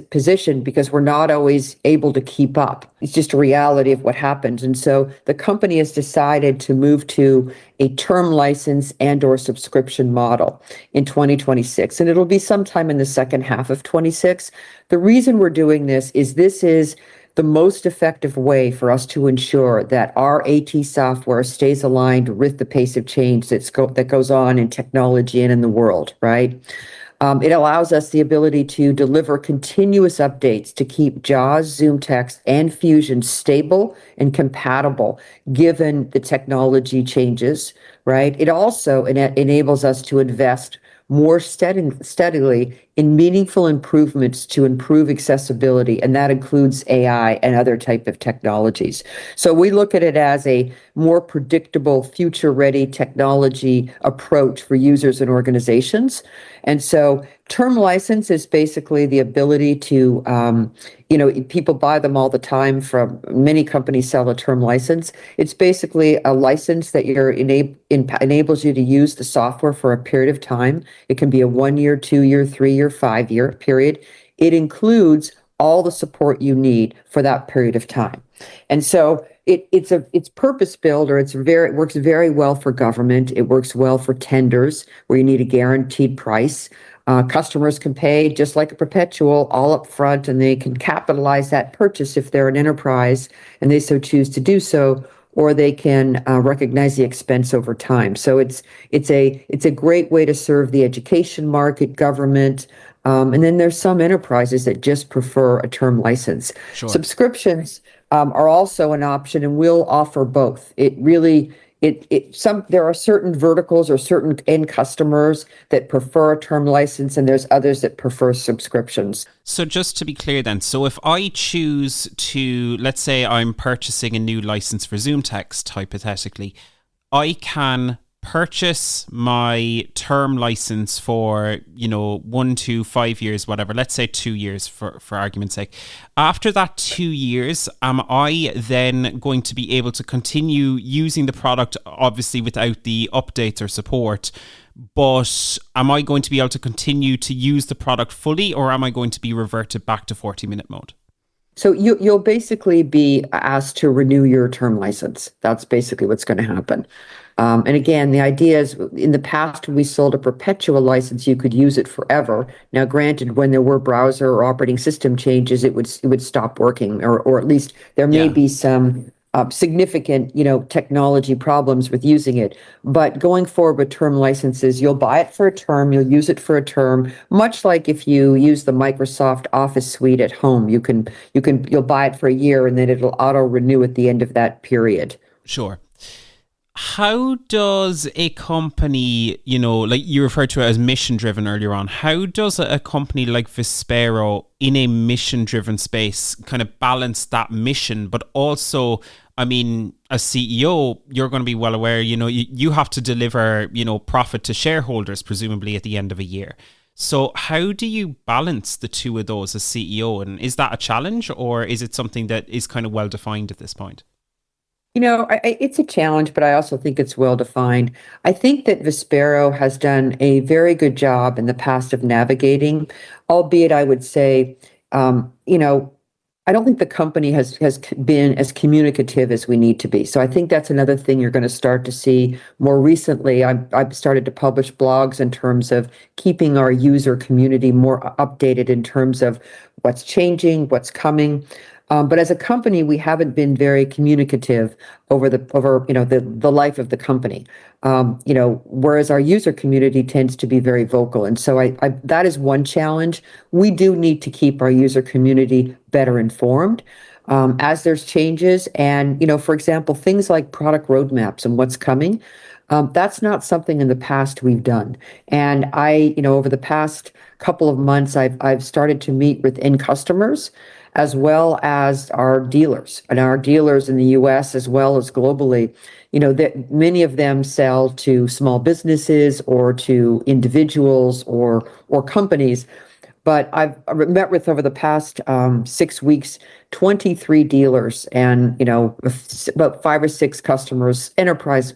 position because we're not always able to keep up. It's just a reality of what happens. And so the company has decided to move to a term license and or subscription model in 2026. And it'll be sometime in the second half of 26. The reason we're doing this is the most effective way for us to ensure that our AT software stays aligned with the pace of change that goes on in technology and in the world, right? It allows us the ability to deliver continuous updates to keep Jaws, Zoomtext, and Fusion stable and compatible given the technology changes, right? It also enables us to invest more steadily in meaningful improvements to improve accessibility, and that includes AI and other type of technologies. So we look at it as a more predictable, future-ready technology approach for users and organizations. And so term license is basically the ability to, people buy them all the time from many companies sell a term license. It's basically a license that enables you to use the software for a period of time. It can be a 1 year, 2 year, 3 year, 5 year period. It includes all the support you need for that period of time. And so it's purpose built, or it works very well for government. It works well for tenders where you need a guaranteed price. Customers can pay just like a perpetual all up front, and they can capitalize that purchase if they're an enterprise and they so choose to do so, or they can recognize the expense over time. So it's a great way to serve the education market, government, and then there's some enterprises that just prefer a term license. Sure. Subscriptions are also an option, and we'll offer both. There are certain verticals or certain end customers that prefer a term license, and there's others that prefer subscriptions. So just to be clear then, so if I choose to, let's say I'm purchasing a new license for Zoomtext, hypothetically, I can purchase my term license for 1 to 5 years, whatever, let's say 2 years for argument's sake. After that 2 years, am I then going to be able to continue using the product, obviously without the updates or support, but am I going to be able to continue to use the product fully, or am I going to be reverted back to 40-minute mode? So you'll basically be asked to renew your term license. That's basically what's going to happen. And again, the idea is, in the past, when we sold a perpetual license, you could use it forever. Now, granted, when there were browser or operating system changes, it would stop working, or at least there may be some significant, technology problems with using it. But going forward with term licenses, you'll buy it for a term, you'll use it for a term, much like if you use the Microsoft Office suite at home. You'll buy it for a year, and then it'll auto renew at the end of that period. Sure. How does a company, like you referred to it as mission driven earlier on, how does a company like Vispero in a mission driven space kind of balance that mission? But also, I mean, as CEO, you're going to be well aware, you have to deliver, profit to shareholders, presumably at the end of a year. So how do you balance the two of those as CEO? And is that a challenge, or is it something that is kind of well defined at this point? It's a challenge, but I also think it's well defined. I think that Vispero has done a very good job in the past of navigating, albeit I would say, I don't think the company has been as communicative as we need to be. So I think that's another thing you're going to start to see more recently. I've started to publish blogs in terms of keeping our user community more updated in terms of what's changing, what's coming. But as a company, we haven't been very communicative over the life of the company. Whereas our user community tends to be very vocal, and so that is one challenge. We do need to keep our user community better informed as there's changes, and for example, things like product roadmaps and what's coming. That's not something in the past we've done. And over the past couple of months, I've started to meet with end customers as well as our dealers, and our dealers in the US as well as globally. That many of them sell to small businesses or to individuals or companies. But I've met with, over the past 6 weeks, 23 dealers and about 5 or 6 customers,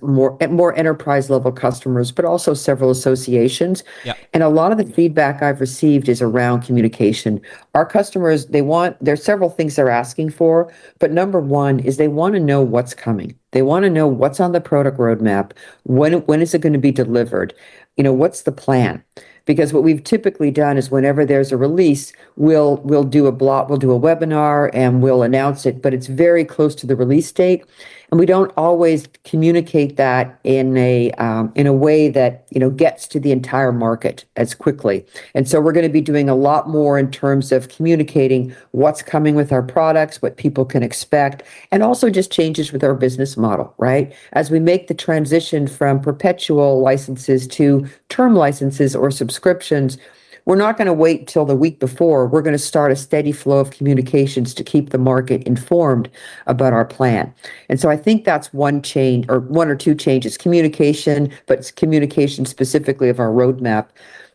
more enterprise level customers, but also several associations. Yeah. And a lot of the feedback I've received is around communication. Our customers, there's several things they're asking for, but number one is they want to know what's coming. They want to know what's on the product roadmap. When is it going to be delivered? What's the plan? Because what we've typically done is whenever there's a release, we'll do a webinar and we'll announce it, but it's very close to the release date, and we don't always communicate that in a way that gets to the entire market as quickly. And so we're going to be doing a lot more in terms of communicating what's coming with our products, what people can expect, and also just changes with our business model, right? As we make the transition from perpetual licenses to term licenses or subscriptions, we're not going to wait till the week before. We're going to start a steady flow of communications to keep the market informed about our plan. And so I think that's one change, or one or two changes: communication, but it's communication specifically of our roadmap.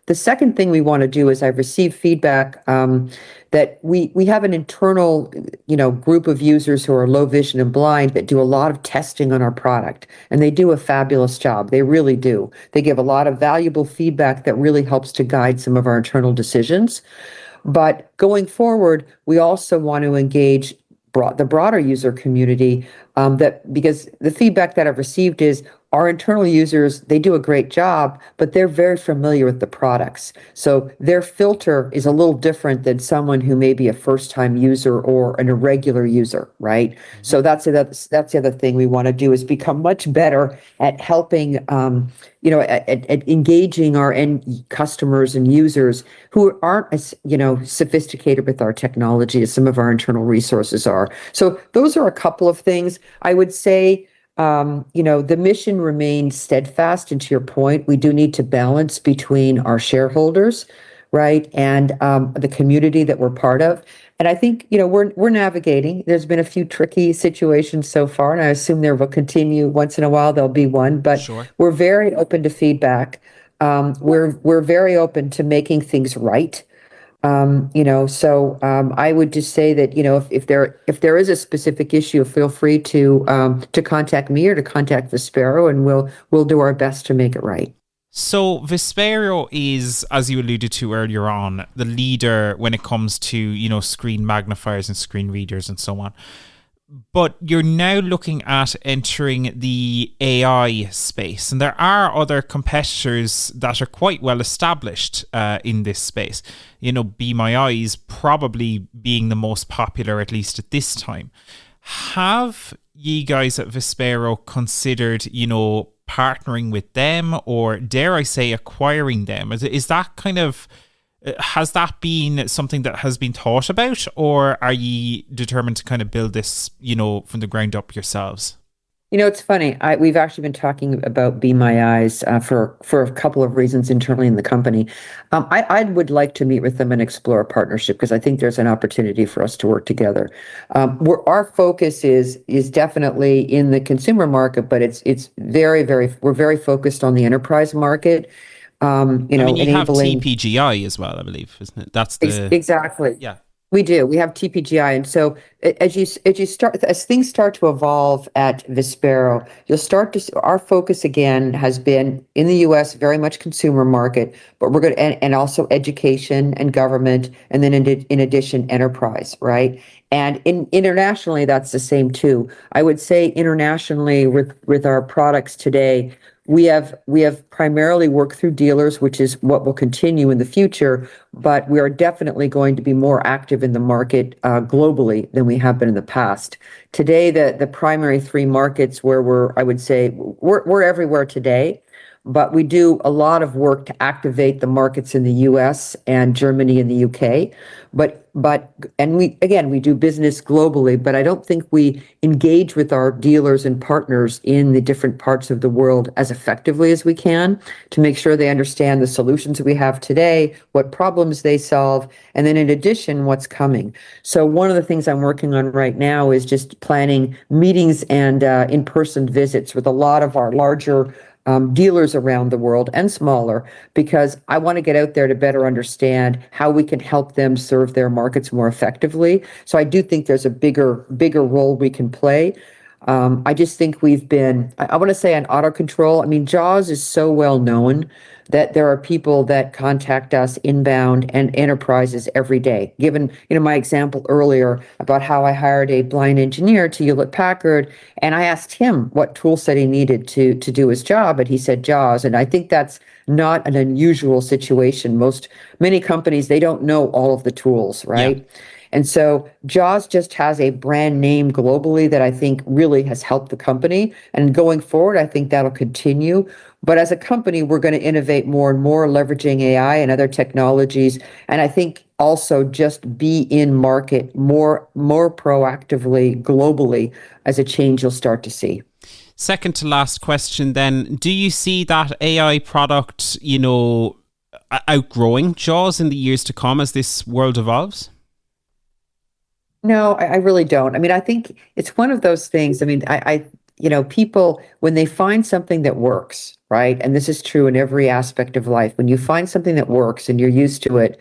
The second thing we want to do is I've received feedback that we have an internal, group of users who are low vision and blind that do a lot of testing on our product, and they do a fabulous job. They really do. They give a lot of valuable feedback that really helps to guide some of our internal decisions. But going forward, we also want to engage the broader user community, because the feedback that I've received is our internal users, they do a great job, but they're very familiar with the products. So their filter is a little different than someone who may be a first-time user or an irregular user, right? Mm-hmm. So that's the other thing we want to do, is become much better at helping, at engaging our end customers and users who aren't as, sophisticated with our technology as some of our internal resources are. So those are a couple of things. I would say, the mission remains steadfast. And to your point, we do need to balance between our shareholders, right, and the community that we're part of. And I think, we're navigating. There's been a few tricky situations so far, and I assume there will continue. Once in a while, there'll be one. But sure, we're very open to feedback. We're very open to making things right. I would just say that, if there is a specific issue, feel free to contact me or to contact Vispero, and we'll do our best to make it right. So Vispero is, as you alluded to earlier on, the leader when it comes to, screen magnifiers and screen readers and so on. But you're now looking at entering the AI space, and there are other competitors that are quite well established in this space. Be My Eyes probably being the most popular, at least at this time. Have you guys at Vispero considered, partnering with them, or dare I say acquiring them? Is that kind of... Has that been something that has been thought about, or are you determined to kind of build this, from the ground up yourselves? It's funny. We've actually been talking about Be My Eyes for a couple of reasons internally in the company. I would like to meet with them and explore a partnership, because I think there's an opportunity for us to work together. Our focus is definitely in the consumer market, but it's very, very, we're very focused on the enterprise market. You enabling... have TPGI as well, I believe, isn't it? That's the... Exactly. Yeah. We do. We have TPGI. And so as things start to evolve at Vispero, you'll start to, our focus again has been in the US, very much consumer market, but we're going to, and also education and government, and then in addition, enterprise, right? And internationally, that's the same too. I would say internationally with our products today, we have primarily worked through dealers, which is what will continue in the future, but we are definitely going to be more active in the market globally than we have been in the past. Today, the primary three markets where we're everywhere today, but we do a lot of work to activate the markets in the US and Germany and the UK. We do business globally, but I don't think we engage with our dealers and partners in the different parts of the world as effectively as we can to make sure they understand the solutions we have today, what problems they solve, and then in addition, what's coming. So one of the things I'm working on right now is just planning meetings and in-person visits with a lot of our larger dealers around the world and smaller, because I want to get out there to better understand how we can help them serve their markets more effectively. So I do think there's a bigger role we can play. I just think I want to say on auto control, I mean, Jaws is so well known that there are people that contact us inbound and enterprises every day. Given, my example earlier about how I hired a blind engineer to Hewlett-Packard, and I asked him what tool set he needed to do his job, and he said Jaws. And I think that's not an unusual situation. Many companies, they don't know all of the tools, right? Yeah. And so Jaws just has a brand name globally that I think really has helped the company. And going forward, I think that'll continue. But as a company, we're going to innovate more and more, leveraging AI and other technologies. And I think also just be in market more proactively globally as a change you'll start to see. Second to last question then, do you see that AI product, outgrowing Jaws in the years to come as this world evolves? No, I really don't. I mean, I think it's one of those things. I mean, people, when they find something that works, right? And this is true in every aspect of life. When you find something that works and you're used to it,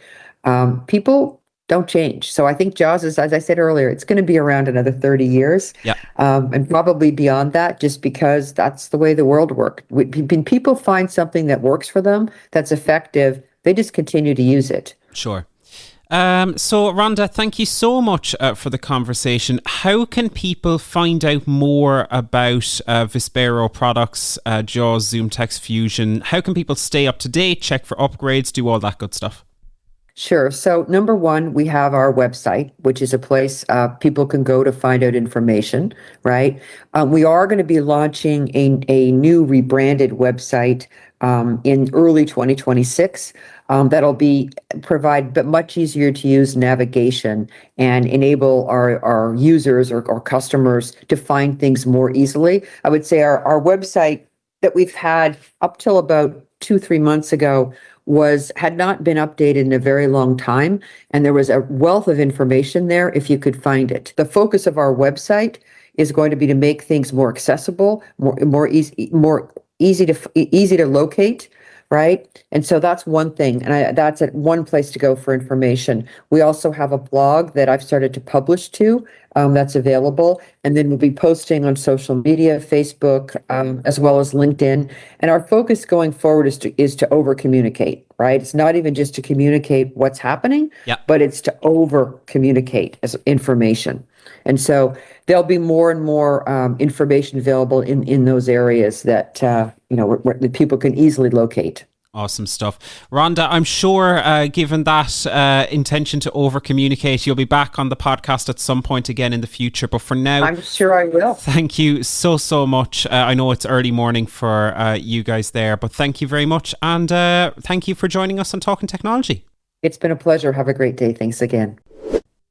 people don't change. So I think Jaws is, as I said earlier, it's going to be around another 30 years. Yeah. And probably beyond that, just because that's the way the world works. When people find something that works for them, that's effective, they just continue to use it. Sure. So Rhonda, thank you so much for the conversation. How can people find out more about Vispero products, Jaws, Zoomtext, Fusion? How can people stay up to date, check for upgrades, do all that good stuff? Sure. So number one, we have our website, which is a place people can go to find out information, right? We are going to be launching a new rebranded website in early 2026. That'll provide but much easier to use navigation and enable our users or customers to find things more easily. I would say our website that we've had up till about 2-3 months ago had not been updated in a very long time, and there was a wealth of information there if you could find it. The focus of our website is going to be to make things more accessible, more easy to locate. Right. And so that's one thing. And that's one place to go for information. We also have a blog that I've started to publish to that's available. And then we'll be posting on social media, Facebook, as well as LinkedIn. And our focus going forward is to over communicate. Right. It's not even just to communicate what's happening, but it's to over communicate as information. And so there'll be more and more information available in those areas that where people can easily locate. Awesome stuff. Rhonda, I'm sure given that intention to over communicate, you'll be back on the podcast at some point again in the future. But for now, I'm sure I will. Thank you so much. I know it's early morning for you guys there, but thank you very much. And thank you for joining us on Talking Technology. It's been a pleasure. Have a great day. Thanks again.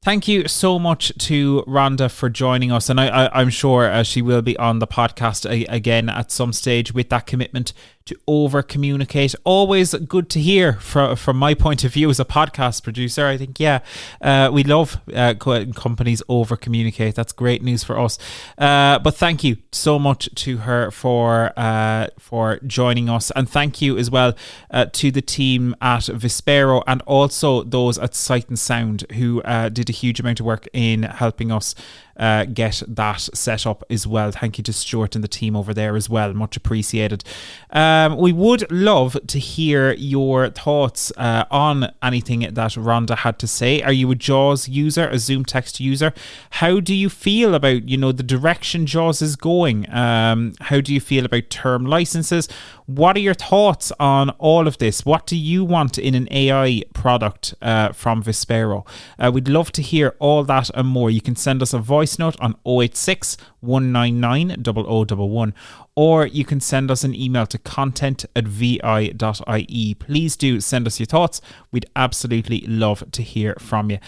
Thank you so much to Rhonda for joining us. And I'm sure she will be on the podcast again at some stage with that commitment to over communicate. Always good to hear from my point of view as a podcast producer. I think, we love companies over communicate. That's great news for us. But thank you so much to her for joining us. And thank you as well to the team at Vispero and also those at Sight and Sound who did a huge amount of work in helping us get that set up as well. Thank you to Stuart and the team over there as well. Much appreciated. we would love to hear your thoughts on anything that Rhonda had to say. Are you a Jaws user, a Zoomtext user? How do you feel about, the direction Jaws is going? How do you feel about term licenses? What are your thoughts on all of this? What do you want in an AI product from Vispero? We'd love to hear all that and more. You can send us a voice note on 086 199 0011, or you can send us an email to content@vi.ie. Please do send us your thoughts. We'd absolutely love to hear from you.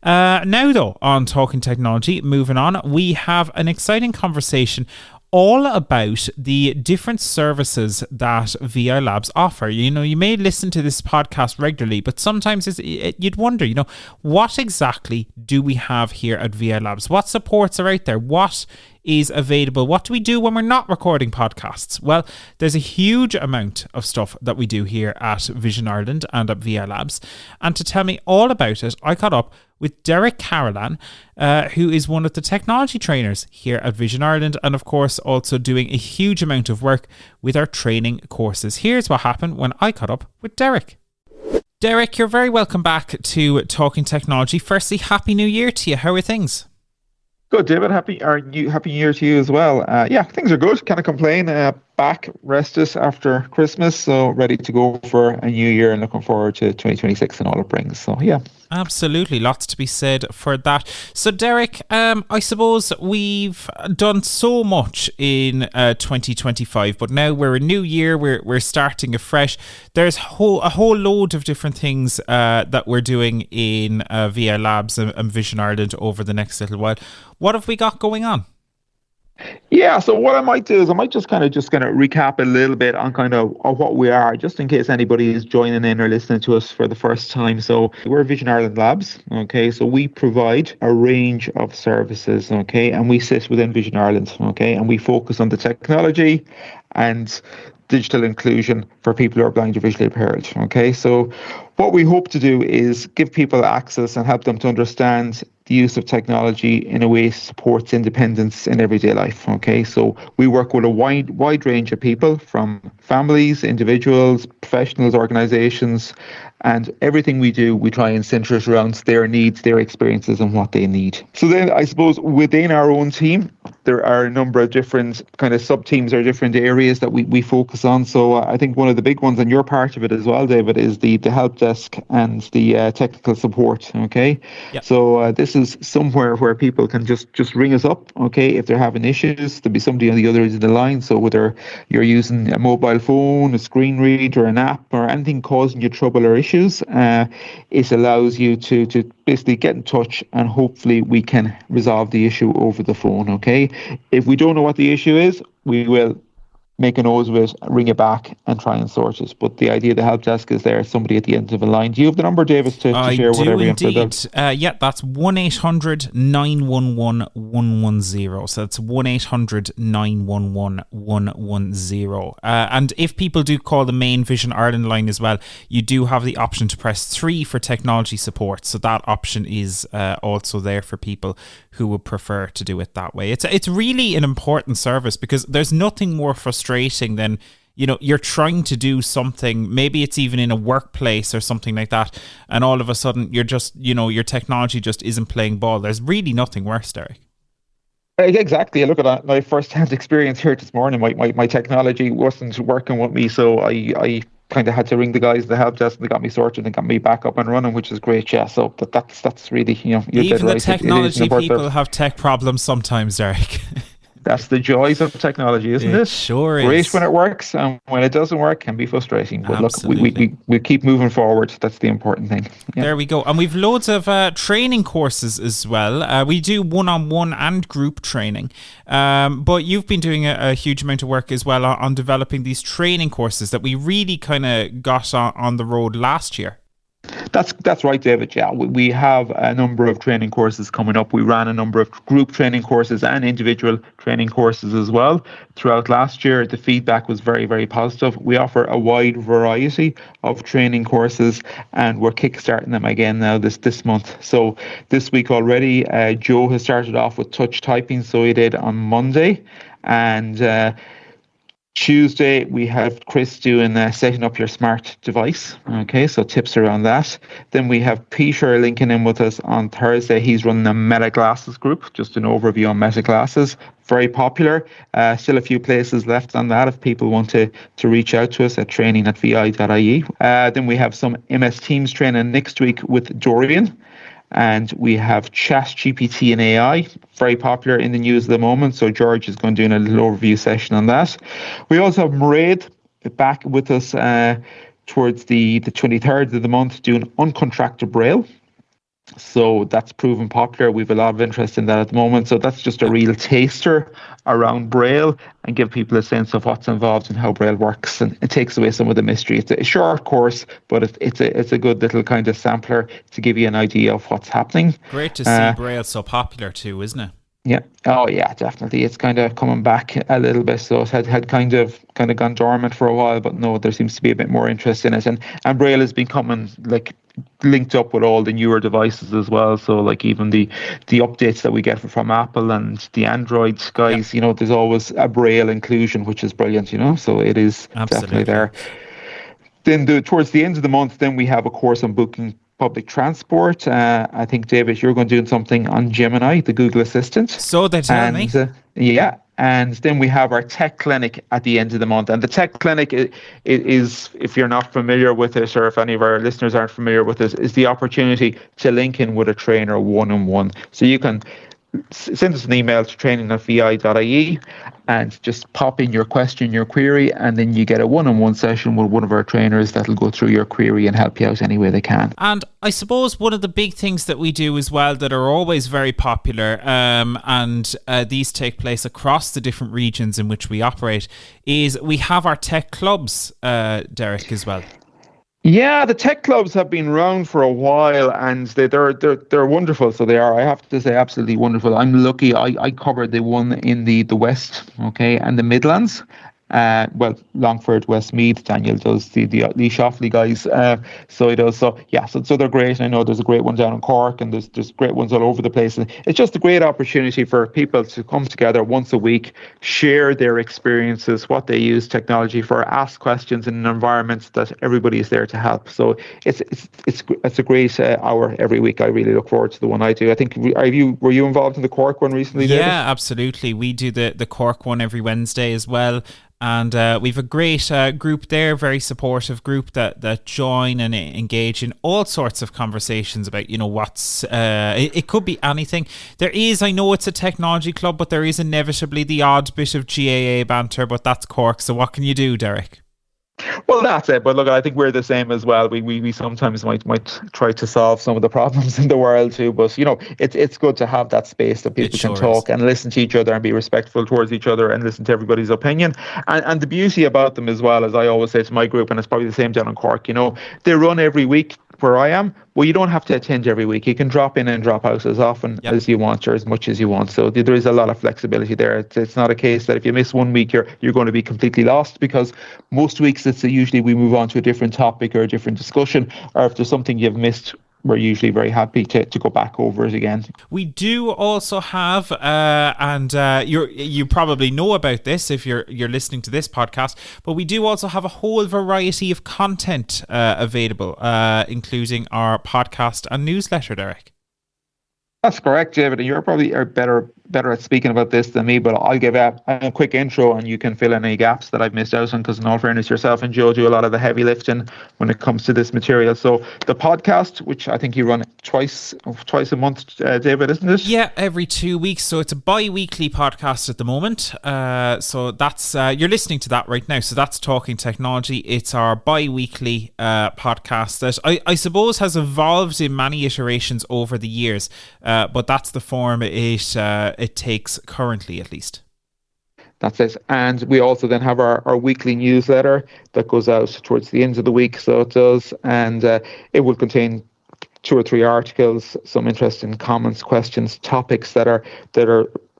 Now though, on Talking Technology, moving on, we have an exciting conversation all about the different services that VI Labs offer. You may listen to this podcast regularly, but sometimes you'd wonder, what exactly do we have here at VI Labs? What supports are out there? What is available? What do we do when we're not recording podcasts? Well, there's a huge amount of stuff that we do here at Vision Ireland and at VI Labs. And to tell me all about it, I caught up with Dereck Carolan, who is one of the technology trainers here at Vision Ireland, and of course also doing a huge amount of work with our training courses. Here's what happened when I caught up with Dereck. Dereck, you're very welcome back to Talking Technology. Firstly, Happy New Year to you. How are things? Good, David. Happy New Year to you as well. Yeah, things are good. Can't complain. Back rested after Christmas, so ready to go for a new year and looking forward to 2026 and all it brings. So yeah. Absolutely, lots to be said for that. So Dereck, I suppose we've done so much in 2025, but now we're a new year, we're starting afresh. There's a whole load of different things that we're doing in VI Labs and Vision Ireland over the next little while. What have we got going on? Yeah, so what I might do is I might just kind of recap a little bit on kind of what we are, just in case anybody is joining in or listening to us for the first time. So we're Vision Ireland Labs, okay? So we provide a range of services, okay? And we sit within Vision Ireland, okay? And we focus on the technology and digital inclusion for people who are blind or visually impaired, okay? So what we hope to do is give people access and help them to understand the use of technology in a way that supports independence in everyday life. Okay, so we work with a wide range of people, from families, individuals, professionals, organizations, and everything we do, we try and center it around their needs, their experiences, and what they need. So then I suppose within our own team, there are a number of different kind of sub-teams or different areas that we focus on. So I think one of the big ones, and you're part of it as well, David, is the help desk and the technical support. Okay, yep. So this is somewhere where people can just ring us up. Okay, if they're having issues, there'll be somebody on the other end of the line. So whether you're using a mobile phone, a screen reader, an app, or anything causing you trouble or issues, it allows you to basically get in touch, and hopefully we can resolve the issue over the phone. Okay, if we don't know what the issue is, we will make a note of it, ring it back and try and sort it. But the idea of the help desk is there, somebody at the end of the line. Do you have the number, Davis, to share whatever you have? Yeah, that's 1-800-911-110. So that's 1-800-911-110. And if people do call the main Vision Ireland line as well, you do have the option to press 3 for technology support. So that option is also there for people who would prefer to do it that way. It's really an important service, because there's nothing more frustrating than, you're trying to do something, maybe it's even in a workplace or something like that, and all of a sudden you're just, your technology just isn't playing ball. There's really nothing worse, Dereck. Exactly. Look at that. My first-hand experience here this morning, my technology wasn't working with me, so I kind of had to ring the guys at the help desk, and they got me sorted and got me back up and running, which is great. Yeah, so that's really, you're even the right. technology people have tech problems sometimes, Dereck. That's the joys of technology, isn't it? Sure is. Great when it works, and when it doesn't work, can be frustrating. But absolutely. Look, we keep moving forward. That's the important thing. Yeah. There we go. And we've loads of training courses as well. We do one-on-one and group training. But you've been doing a huge amount of work as well on developing these training courses that we really kind of got on the road last year. That's right, David. Yeah, we have a number of training courses coming up. We ran a number of group training courses and individual training courses as well throughout last year. The feedback was very, very positive. We offer a wide variety of training courses, and we're kickstarting them again now this month. So this week already, Joe has started off with touch typing, so he did on Monday, and Tuesday, we have Chris doing setting up your smart device. Okay, so tips around that. Then we have Peter linking in with us on Thursday. He's running a Meta Glasses group, just an overview on Meta Glasses. Very popular. Still a few places left on that if people want to reach out to us at training@vi.ie. Then we have some MS Teams training next week with Dorian. And we have ChatGPT and AI, very popular in the news at the moment. So George is going to do a little overview session on that. We also have Mairead back with us towards the 23rd of the month doing uncontracted Braille. So that's proven popular. We've a lot of interest in that at the moment. So that's just a real taster around Braille and give people a sense of what's involved and how Braille works. And it takes away some of the mystery. It's a short course, but it's a good little kind of sampler to give you an idea of what's happening. Great to see Braille so popular too, isn't it? Yeah. Oh, yeah, definitely. It's kind of coming back a little bit. So it had kind of gone dormant for a while, but no, there seems to be a bit more interest in it. And Braille is becoming linked up with all the newer devices as well. So like even the updates that we get from Apple and the Android guys, there's always a Braille inclusion, which is brilliant, So it is definitely there. Then towards the end of the month, then we have a course on booking public transport. I think, David, you're going to do something on Gemini, the Google Assistant. So they tell me. Yeah. And then we have our tech clinic at the end of the month. And the tech clinic is, if you're not familiar with it, or if any of our listeners aren't familiar with it, is the opportunity to link in with a trainer one-on-one. So you can send us an email to training@vi.ie and just pop in your question, your query, and then you get a one-on-one session with one of our trainers that'll go through your query and help you out any way they can. And I suppose one of the big things that we do as well that are always very popular, and these take place across the different regions in which we operate, is we have our tech clubs, Dereck, as well. Yeah, the tech clubs have been around for a while, and they're wonderful. So they are, I have to say, absolutely wonderful. I'm lucky. I covered the one in the West, okay, and the Midlands. Longford, Westmeath, Daniel does the Lee Shoffley guys. So he does. So yeah, so they're great. I know there's a great one down in Cork, and there's great ones all over the place. And it's just a great opportunity for people to come together once a week, share their experiences, what they use technology for, ask questions in an environment that everybody is there to help. So it's a great hour every week. I really look forward to the one I do. I think were you involved in the Cork one recently, David? Yeah, absolutely. We do the Cork one every Wednesday as well. And we've a great group there, very supportive group that join and engage in all sorts of conversations about, what's, it could be anything. There is, I know it's a technology club, but there is inevitably the odd bit of GAA banter, but that's Cork. So what can you do, Dereck? Well, that's it. But look, I think we're the same as well. We sometimes might try to solve some of the problems in the world too. But it's good to have that space that people can talk and listen to each other and be respectful towards each other and listen to everybody's opinion. And the beauty about them as well, as I always say to my group, and it's probably the same down in Cork. They run every week where I am. Well, you don't have to attend every week. You can drop in and drop out as often as you want or as much as you want. So there is a lot of flexibility there. It's not a case that if you miss 1 week, you're going to be completely lost, because most weeks it's usually we move on to a different topic or a different discussion, or if there's something you've missed, we're usually very happy to go back over it again. We do also have, you probably know about this if you're listening to this podcast, but we do also have a whole variety of content available, including our podcast and newsletter, Dereck. That's correct, David. You're probably better at speaking about this than me, but I'll give a quick intro and you can fill in any gaps that I've missed out on, because in all fairness, yourself and Joe do a lot of the heavy lifting when it comes to this material. So the podcast, which I think you run twice a month, David, isn't it? Yeah, every 2 weeks. So it's a bi-weekly podcast at the moment. So that's you're listening to that right now. So that's Talking Technology. It's our bi-weekly podcast that I suppose has evolved in many iterations over the years, but that's the form it takes currently, at least. That's it. And we also then have our weekly newsletter that goes out towards the end of the week. So it does. And it will contain 2 or 3 articles, some interesting comments, questions, topics that are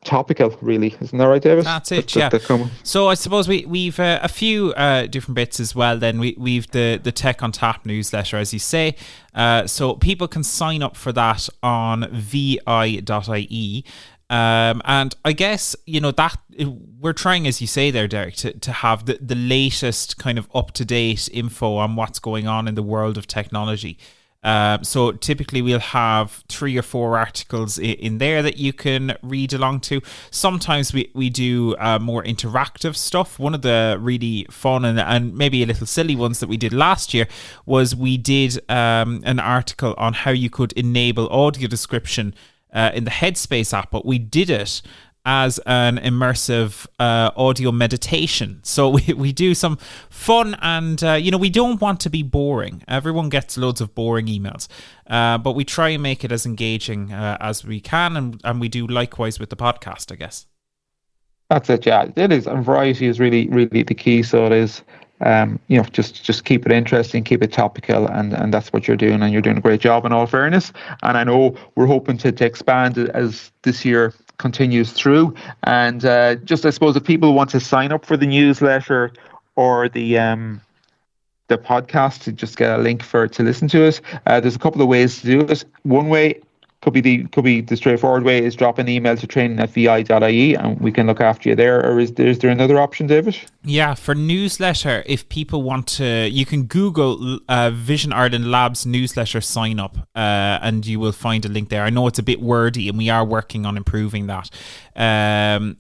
topical, really. Isn't that right, David? That's it, yeah. So I suppose we've a few different bits as well. Then we've the Tech on Tap newsletter, as you say. So people can sign up for that on vi.ie. And I guess, that we're trying, as you say there, Dereck, to have the latest kind of up-to-date info on what's going on in the world of technology. So typically we'll have 3 or 4 articles in there that you can read along to. Sometimes we do more interactive stuff. One of the really fun and maybe a little silly ones that we did last year was we did an article on how you could enable audio description in the Headspace app, but we did it as an immersive audio meditation. So we do some fun and, we don't want to be boring. Everyone gets loads of boring emails, but we try and make it as engaging as we can. And we do likewise with the podcast, I guess. That's it, yeah. It is. And variety is really, really the key. So it is, just keep it interesting, keep it topical, and that's what you're doing. And you're doing a great job in all fairness. And I know we're hoping to expand it as this year continues through. And just, I suppose, if people want to sign up for the newsletter or the podcast to just get a link to listen to it, there's a couple of ways to do it. One way could be the straightforward way is drop an email to training@vi.ie and we can look after you there. Or is there another option, David? Yeah, for newsletter, if people want to, you can Google Vision Ireland Labs newsletter sign up and you will find a link there. I know it's a bit wordy and we are working on improving that.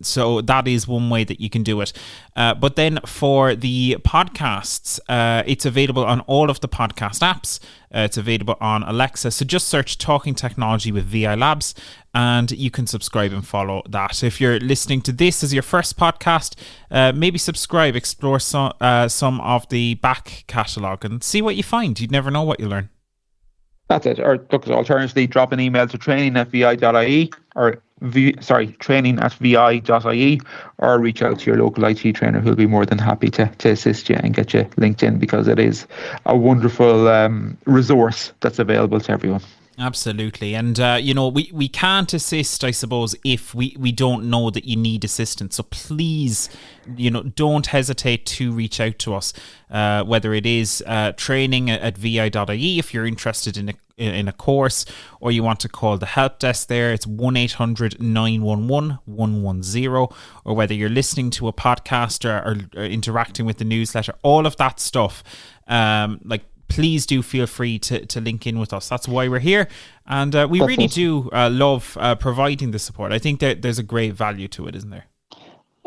So that is one way that you can do it. But then for the podcasts, it's available on all of the podcast apps. It's available on Alexa. So just search Talking Technology with VI Labs and you can subscribe and follow that. If you're listening to this as your first podcast, maybe subscribe, explore some of the back catalogue and see what you find. You'd never know what you learn. That's it. Or look, alternatively, drop an email to training@vi.ie or training@vi.ie, or reach out to your local IT trainer who'll be more than happy to assist you and get you linked in, because it is a wonderful resource that's available to everyone. Absolutely. And, we can't assist, I suppose, if we don't know that you need assistance. So please, don't hesitate to reach out to us, whether it is training@vi.ie if you're interested in a course, or you want to call the help desk there. It's 1-800-911-110, or whether you're listening to a podcast or interacting with the newsletter, all of that stuff, please do feel free to link in with us. That's why we're here. And we really do love providing the support. I think that there's a great value to it, isn't there?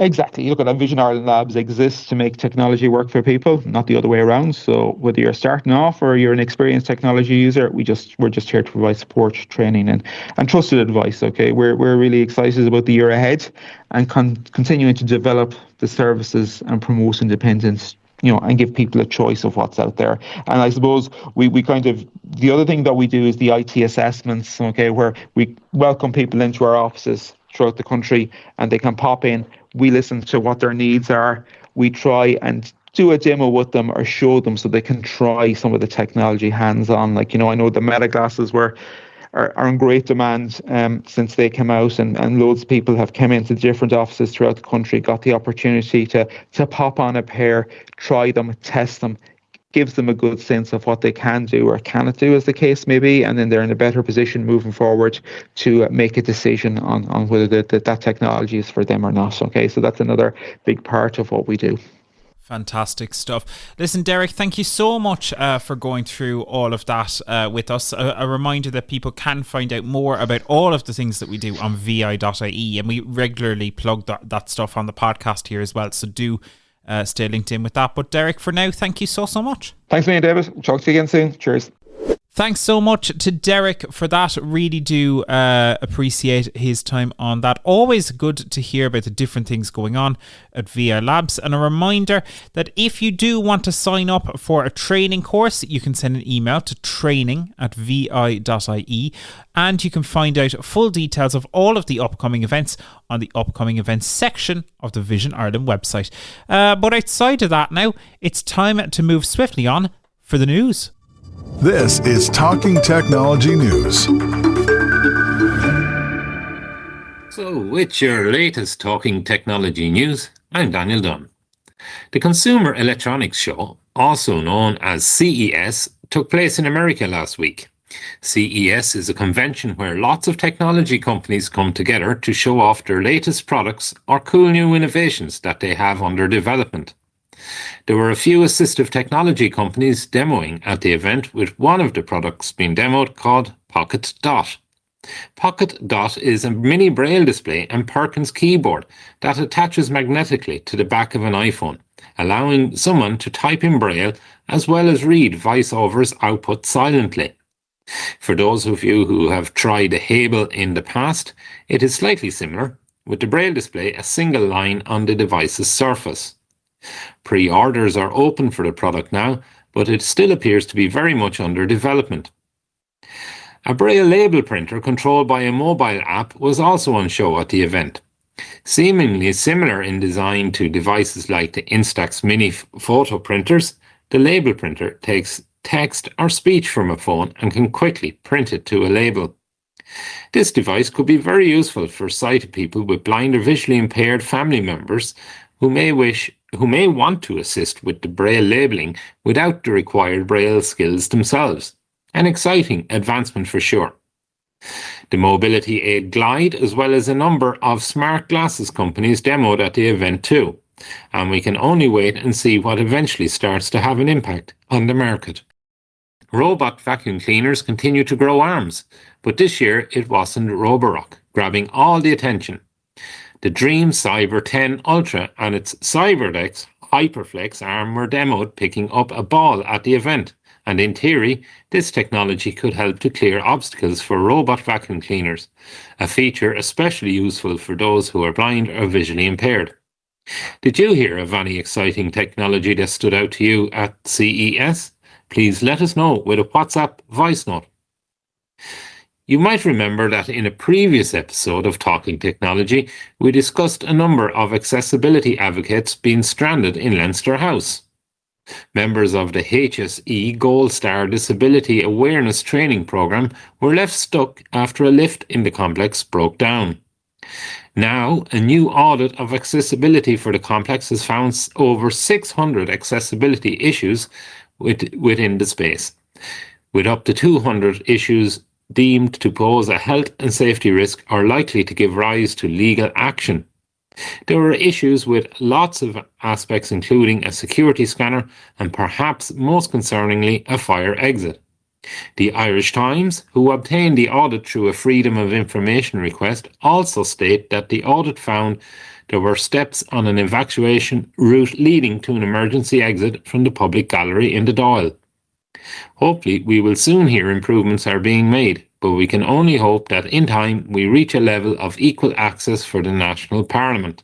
Exactly. Look, at Vision Ireland Labs exists to make technology work for people, not the other way around. So whether you're starting off or you're an experienced technology user, we're just here to provide support, training and trusted advice. Okay, we're really excited about the year ahead and continuing to develop the services and promote independence, and give people a choice of what's out there. And I suppose we kind of, the other thing that we do is the IT assessments, okay, where we welcome people into our offices throughout the country and they can pop in. We listen to what their needs are. We try and do a demo with them or show them so they can try some of the technology hands-on. I know the Meta glasses are in great demand since they came out, and loads of people have come into different offices throughout the country, got the opportunity to pop on a pair, try them, test them, gives them a good sense of what they can do or cannot do, as the case may be, and then they're in a better position moving forward to make a decision on whether that technology is for them or not. Okay, so that's another big part of what we do. Fantastic stuff. Listen, Dereck, thank you so much for going through all of that with us. A reminder that people can find out more about all of the things that we do on vi.ie, and we regularly plug that stuff on the podcast here as well. So do stay linked in with that. But Dereck, for now, thank you so much. Thanks, me, David. Talk to you again soon. Cheers. Thanks so much to Dereck for that. Really do appreciate his time on that. Always good to hear about the different things going on at VI Labs. And a reminder that if you do want to sign up for a training course, you can send an email to training@vi.ie, and you can find out full details of all of the upcoming events on the upcoming events section of the Vision Ireland website. But outside of that now, it's time to move swiftly on for the news. This is Talking Technology News. So, with your latest Talking Technology News, I'm Daniel Dunn. The Consumer Electronics Show, also known as CES, took place in America last week, CES is a convention where lots of technology companies come together to show off their latest products or cool new innovations that they have under development. There were a few assistive technology companies demoing at the event, with one of the products being demoed called Pocket Dot. Pocket Dot is a mini braille display and Perkins keyboard that attaches magnetically to the back of an iPhone, allowing someone to type in braille as well as read VoiceOver's output silently. For those of you who have tried a Hable in the past, it is slightly similar, with the braille display a single line on the device's surface. Pre-orders are open for the product now, but it still appears to be very much under development. A braille label printer controlled by a mobile app was also on show at the event. Seemingly similar in design to devices like the Instax mini photo printers, the label printer takes text or speech from a phone and can quickly print it to a label. This device could be very useful for sighted people with blind or visually impaired family members who may want to assist with the braille labeling without the required braille skills themselves. An exciting advancement for sure. The mobility aid Glide, as well as a number of smart glasses companies, demoed at the event too, and we can only wait and see what eventually starts to have an impact on the market. Robot vacuum cleaners continue to grow arms, but this year it wasn't Roborock grabbing all the attention. The Dream Cyber 10 Ultra and its CyberDex Hyperflex arm were demoed picking up a ball at the event, and in theory, this technology could help to clear obstacles for robot vacuum cleaners, a feature especially useful for those who are blind or visually impaired. Did you hear of any exciting technology that stood out to you at CES? Please let us know with a WhatsApp voice note. You might remember that in a previous episode of Talking Technology, we discussed a number of accessibility advocates being stranded in Leinster House. Members of the HSE Gold Star Disability Awareness Training Programme were left stuck after a lift in the complex broke down. Now, a new audit of accessibility for the complex has found over 600 accessibility issues within the space, with up to 200 issues deemed to pose a health and safety risk or likely to give rise to legal action. There were issues with lots of aspects, including a security scanner and perhaps most concerningly, a fire exit. The Irish Times, who obtained the audit through a Freedom of Information request, also state that the audit found there were steps on an evacuation route leading to an emergency exit from the public gallery in the Dáil. Hopefully, we will soon hear improvements are being made, but we can only hope that in time we reach a level of equal access for the National Parliament.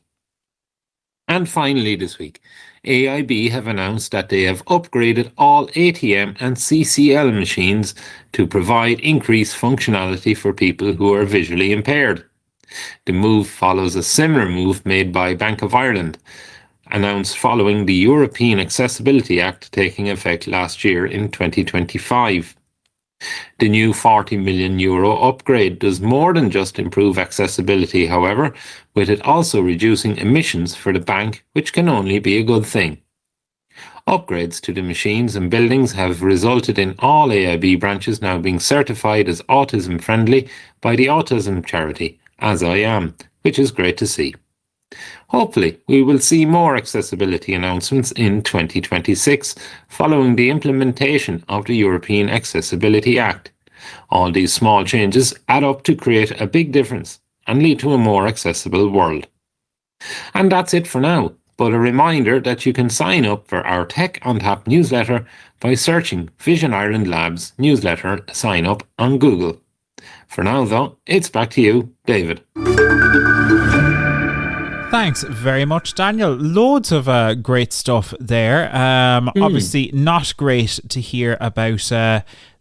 And finally this week, AIB have announced that they have upgraded all ATM and CCL machines to provide increased functionality for people who are visually impaired. The move follows a similar move made by Bank of Ireland, announced following the European Accessibility Act taking effect last year in 2025. The new €40 million upgrade does more than just improve accessibility, however, with it also reducing emissions for the bank, which can only be a good thing. Upgrades to the machines and buildings have resulted in all AIB branches now being certified as autism friendly by the autism charity, As I Am, which is great to see. Hopefully, we will see more accessibility announcements in 2026 following the implementation of the European Accessibility Act. All these small changes add up to create a big difference and lead to a more accessible world. And that's it for now, but a reminder that you can sign up for our Tech on Tap newsletter by searching Vision Ireland Labs newsletter sign up on Google. For now, though, it's back to you, David. Thanks very much, Daniel. Loads of great stuff there. Obviously, not great to hear about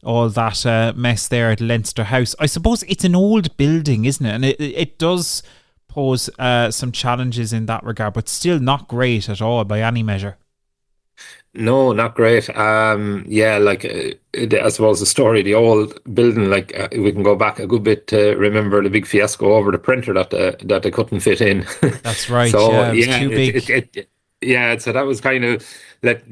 all that mess there at Leinster House. I suppose it's an old building, isn't it? And it does pose some challenges in that regard, but still not great at all by any measure. No, not great. I suppose the story, the old building, we can go back a good bit to remember the big fiasco over the printer that they couldn't fit in. That's right. So it was too big. Yeah, so that was kind of it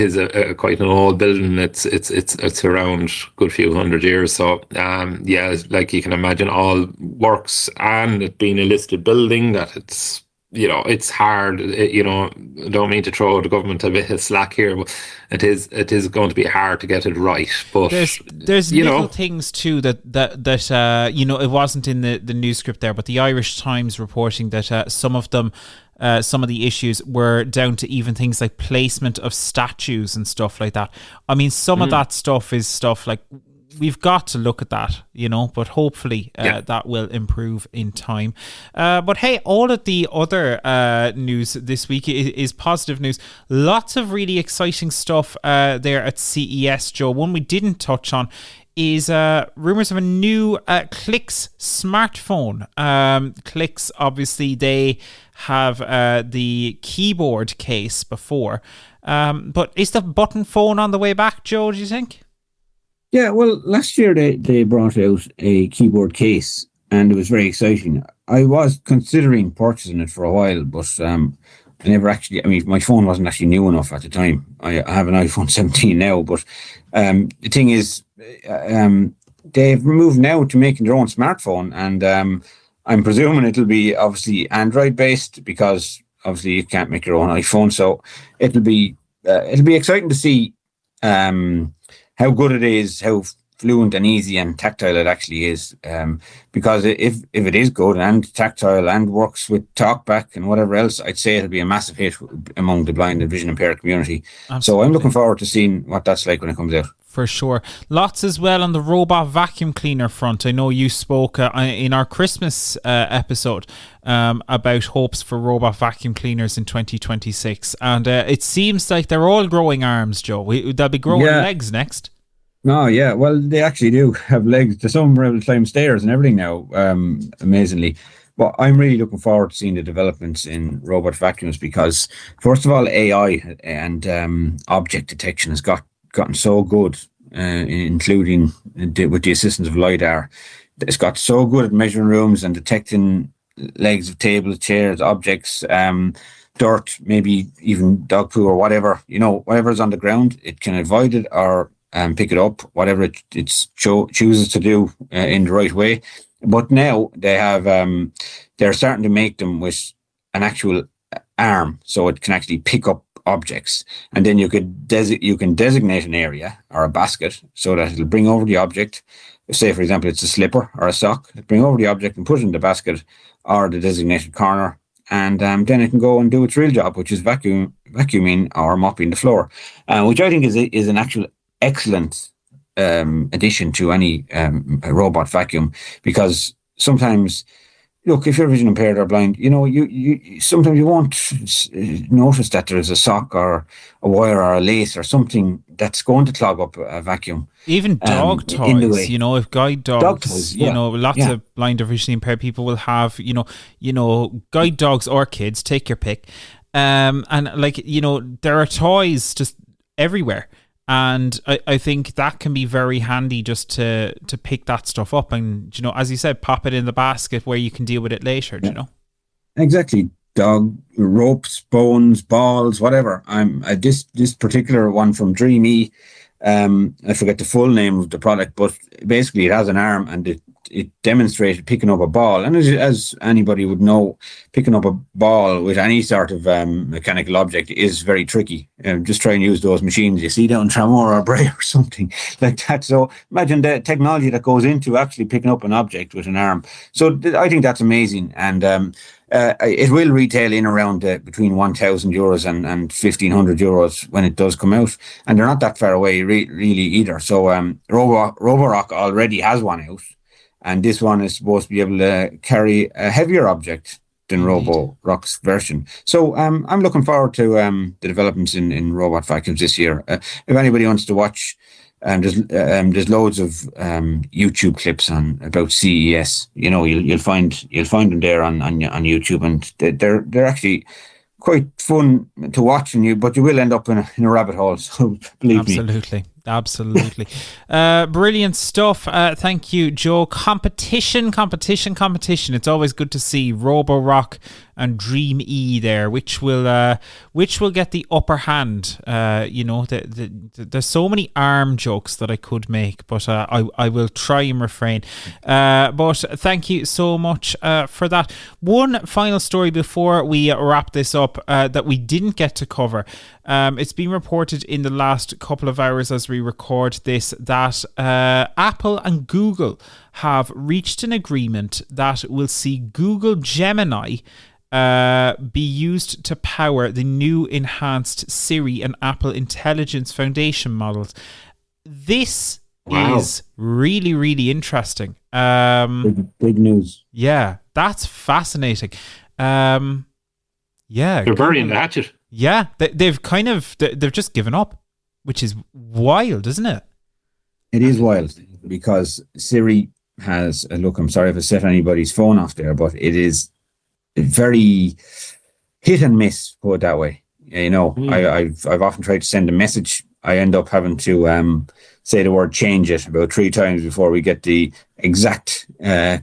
is a quite an old building. It's around a good few hundred years. So yeah, like you can imagine, all works and it being a listed building, that it's hard. I don't mean to throw the government a bit of slack here, but it is going to be hard to get it right. But there's little things too that it wasn't in the news script there, but the Irish Times reporting that some of them. Some of the issues were down to even things like placement of statues and stuff like that. I mean, some of that stuff is stuff like we've got to look at that, but hopefully that will improve in time. But hey, all of the other news this week is positive news. Lots of really exciting stuff there at CES, Joe. One we didn't touch on is rumours of a new Clicks smartphone. Clicks, obviously, they have the keyboard case before. But is the button phone on the way back, Joe, do you think? Yeah, well, last year they brought out a keyboard case, and it was very exciting. I was considering purchasing it for a while, but I never actually... I mean, my phone wasn't actually new enough at the time. I have an iPhone 17 now, but the thing is... they've moved now to making their own smartphone, and I'm presuming it'll be obviously Android based, because obviously you can't make your own iPhone. So it'll be exciting to see how good it is, how fluent and easy and tactile it actually is. Because if it is good and tactile and works with TalkBack and whatever else, I'd say it'll be a massive hit among the blind and vision impaired community. Absolutely. So I'm looking forward to seeing what that's like when it comes out. For sure. Lots as well on the robot vacuum cleaner front. I know you spoke in our Christmas episode about hopes for robot vacuum cleaners in 2026. And it seems like they're all growing arms, Joe. They'll be growing legs next. Oh, yeah. Well, they actually do have legs. There's some able to climb stairs and everything now, amazingly. But I'm really looking forward to seeing the developments in robot vacuums, because, first of all, AI and object detection has gotten so good, including with the assistance of LiDAR. It's got so good at measuring rooms and detecting legs of tables, chairs, objects, dirt, maybe even dog poo or whatever. Whatever's on the ground, it can avoid it or pick it up, whatever it chooses to do in the right way. But now they have, they're starting to make them with an actual arm, so it can actually pick up objects, and then you can designate an area or a basket so that it'll bring over the object. Say, for example, it's a slipper or a sock. It'll bring over the object and put it in the basket or the designated corner, and then it can go and do its real job, which is vacuuming or mopping the floor, which I think is an actual excellent addition to any robot vacuum, because sometimes, look, if you're vision impaired or blind, you sometimes you won't notice that there's a sock or a wire or a lace or something that's going to clog up a vacuum. Even dog toys, if guide dogs, dog toys, lots of blind or visually impaired people will have, guide dogs or kids, take your pick. And there are toys just everywhere. And I think that can be very handy just to pick that stuff up and, as you said, pop it in the basket where you can deal with it later, Exactly. Dog, ropes, bones, balls, whatever. This particular one from Dreamy, I forget the full name of the product, but basically it has an arm and it demonstrated picking up a ball. And as anybody would know, picking up a ball with any sort of mechanical object is very tricky. Just try and use those machines you see down Tramore or Bray or something like that. So imagine the technology that goes into actually picking up an object with an arm. So I think that's amazing. And it will retail in around between €1,000 and €1,500 when it does come out. And they're not that far away really either. So Roborock already has one out. And this one is supposed to be able to carry a heavier object than Roborock's version. So I'm looking forward to the developments in robot vacuums this year. If anybody wants to watch, there's loads of YouTube clips about CES. You'll find them there on YouTube, and they're actually quite fun to watch, but you will end up in a rabbit hole. So believe me. Absolutely. Brilliant stuff. Thank you, Joe. Competition. It's always good to see Roborock and Dream E there, which will get the upper hand. There's so many ARM jokes that I could make, but I will try and refrain. But thank you so much for that. One final story before we wrap this up that we didn't get to cover. It's been reported in the last couple of hours as we record this that Apple and Google have reached an agreement that will see Google Gemini be used to power the new enhanced Siri and Apple Intelligence Foundation models. This is really, really interesting. Big news. Yeah, that's fascinating. They're very into it. Yeah, they've just given up, which is wild, isn't it? It is wild because Siri has look. I'm sorry if I set anybody's phone off there, but it is very hit and miss. Put it that way. I've often tried to send a message. I end up having to say the word "change" it about 3 times before we get the exact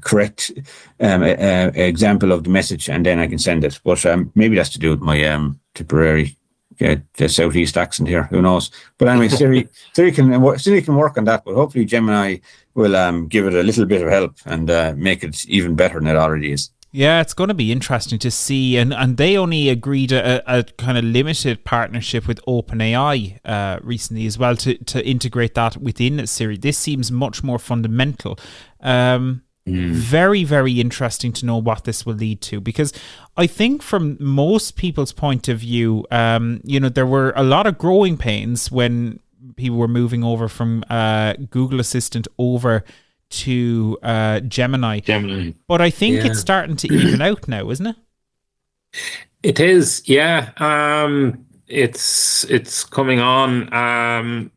correct example of the message, and then I can send it. But maybe that's to do with my Tipperary the southeast accent here. Who knows? But anyway, Siri can work on that. But hopefully Gemini will give it a little bit of help and make it even better than it already is. Yeah, it's going to be interesting to see. And they only agreed a kind of limited partnership with OpenAI recently as well to integrate that within Siri. This seems much more fundamental. Very, very interesting to know what this will lead to, because I think from most people's point of view, there were a lot of growing pains when people were moving over from Google Assistant over to Gemini. But I think it's starting to even out now, isn't it? It is, yeah. It's coming on.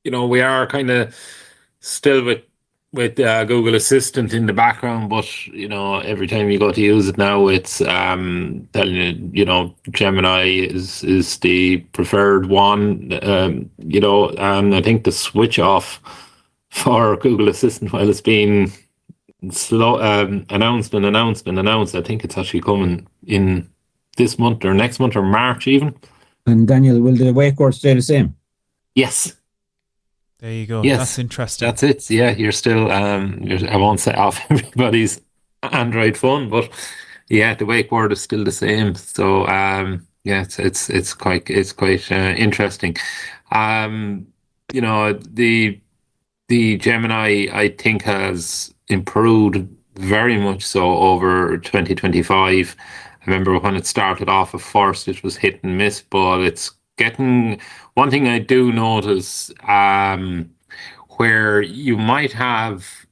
We are kind of still with Google Assistant in the background, but every time you go to use it now, it's telling you, Gemini is the preferred one. And I think the switch off for Google Assistant, while it's been slow, announced. I think it's actually coming in this month or next month or March even. And Daniel, will the wake word stay the same? Yes. There you go. Yes, that's interesting. That's it. Yeah, you're still. I won't set off everybody's Android phone, but yeah, the wake word is still the same. So it's quite interesting. The Gemini, I think, has improved very much so over 2025. I remember when it started off at first, it was hit and miss, but it's getting. One thing I do notice, where you might have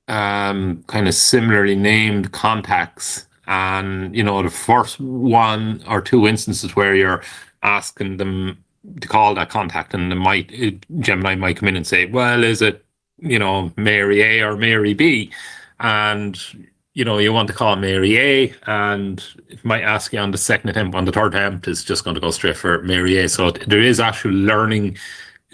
kind of similarly named contacts, and the first 1 or 2 instances where you're asking them to call that contact, and Gemini might come in and say, well, is it Mary A or Mary B? And you want to call Mary A, and it might ask you on the second attempt. On the third attempt, it's just going to go straight for Mary A. So there is actually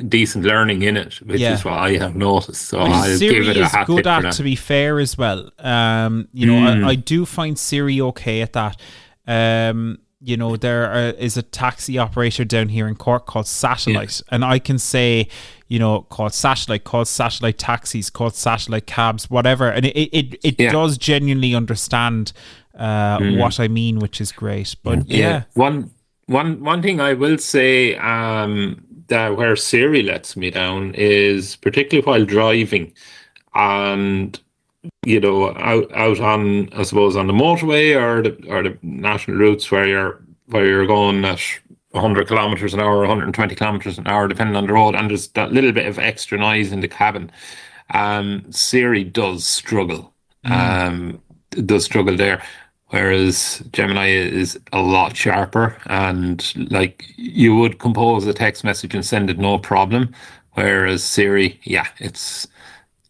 decent learning in it, which is what I have noticed. So I'll give it a hat tip for that. To be fair as well. I do find Siri okay at that. There is a taxi operator down here in Cork called Satellite, and I can say, called Satellite taxis, called Satellite cabs, whatever, and it does genuinely understand what I mean, which is great. But one thing I will say that where Siri lets me down is particularly while driving, and out on, I suppose, on the motorway or the national routes where you're going at 100 kilometers an hour, 120 kilometers an hour, depending on the road, and there's that little bit of extra noise in the cabin. Siri does struggle. It does struggle there, whereas Gemini is a lot sharper, and like you would compose a text message and send it no problem, whereas Siri,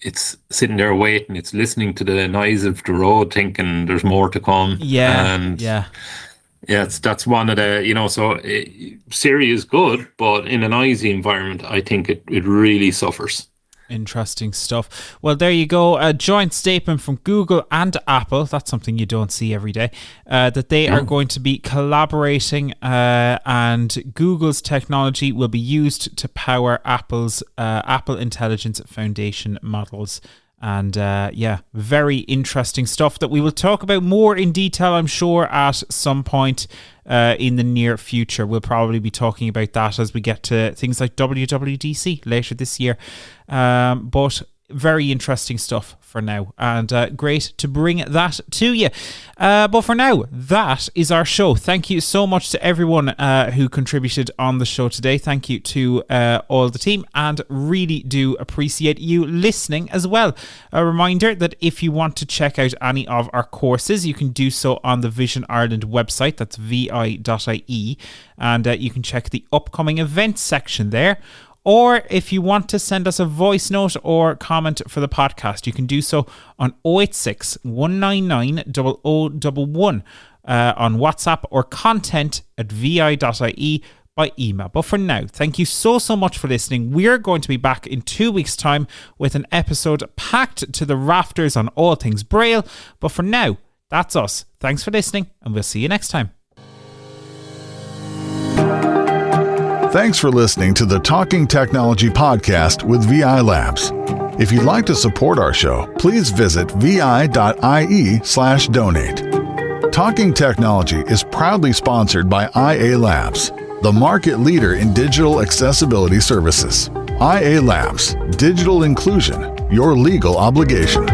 it's sitting there waiting. It's listening to the noise of the road, thinking there's more to come. Yeah, that's one of the, so Siri is good, but in a noisy environment, I think it really suffers. Interesting stuff. Well, there you go. A joint statement from Google and Apple. That's something you don't see every day. That they are going to be collaborating, and Google's technology will be used to power Apple's Apple Intelligence Foundation models. And very interesting stuff that we will talk about more in detail, I'm sure, at some point in the near future. We'll probably be talking about that as we get to things like WWDC later this year. But very interesting stuff for now, and great to bring that to you. But for now, that is our show. Thank you so much to everyone who contributed on the show today. Thank you to all the team, and really do appreciate you listening as well. A reminder that if you want to check out any of our courses, you can do so on the Vision Ireland website. That's vi.ie, and you can check the upcoming events section there. Or if you want to send us a voice note or comment for the podcast, you can do so on 086 199 0011 on WhatsApp, or content@vi.ie by email. But for now, thank you so much for listening. We're going to be back in 2 weeks' time with an episode packed to the rafters on all things Braille. But for now, that's us. Thanks for listening, and we'll see you next time. Thanks for listening to the Talking Technology podcast with VI Labs. If you'd like to support our show, please visit vi.ie/donate. Talking Technology is proudly sponsored by IA Labs, the market leader in digital accessibility services. IA Labs, digital inclusion, your legal obligation.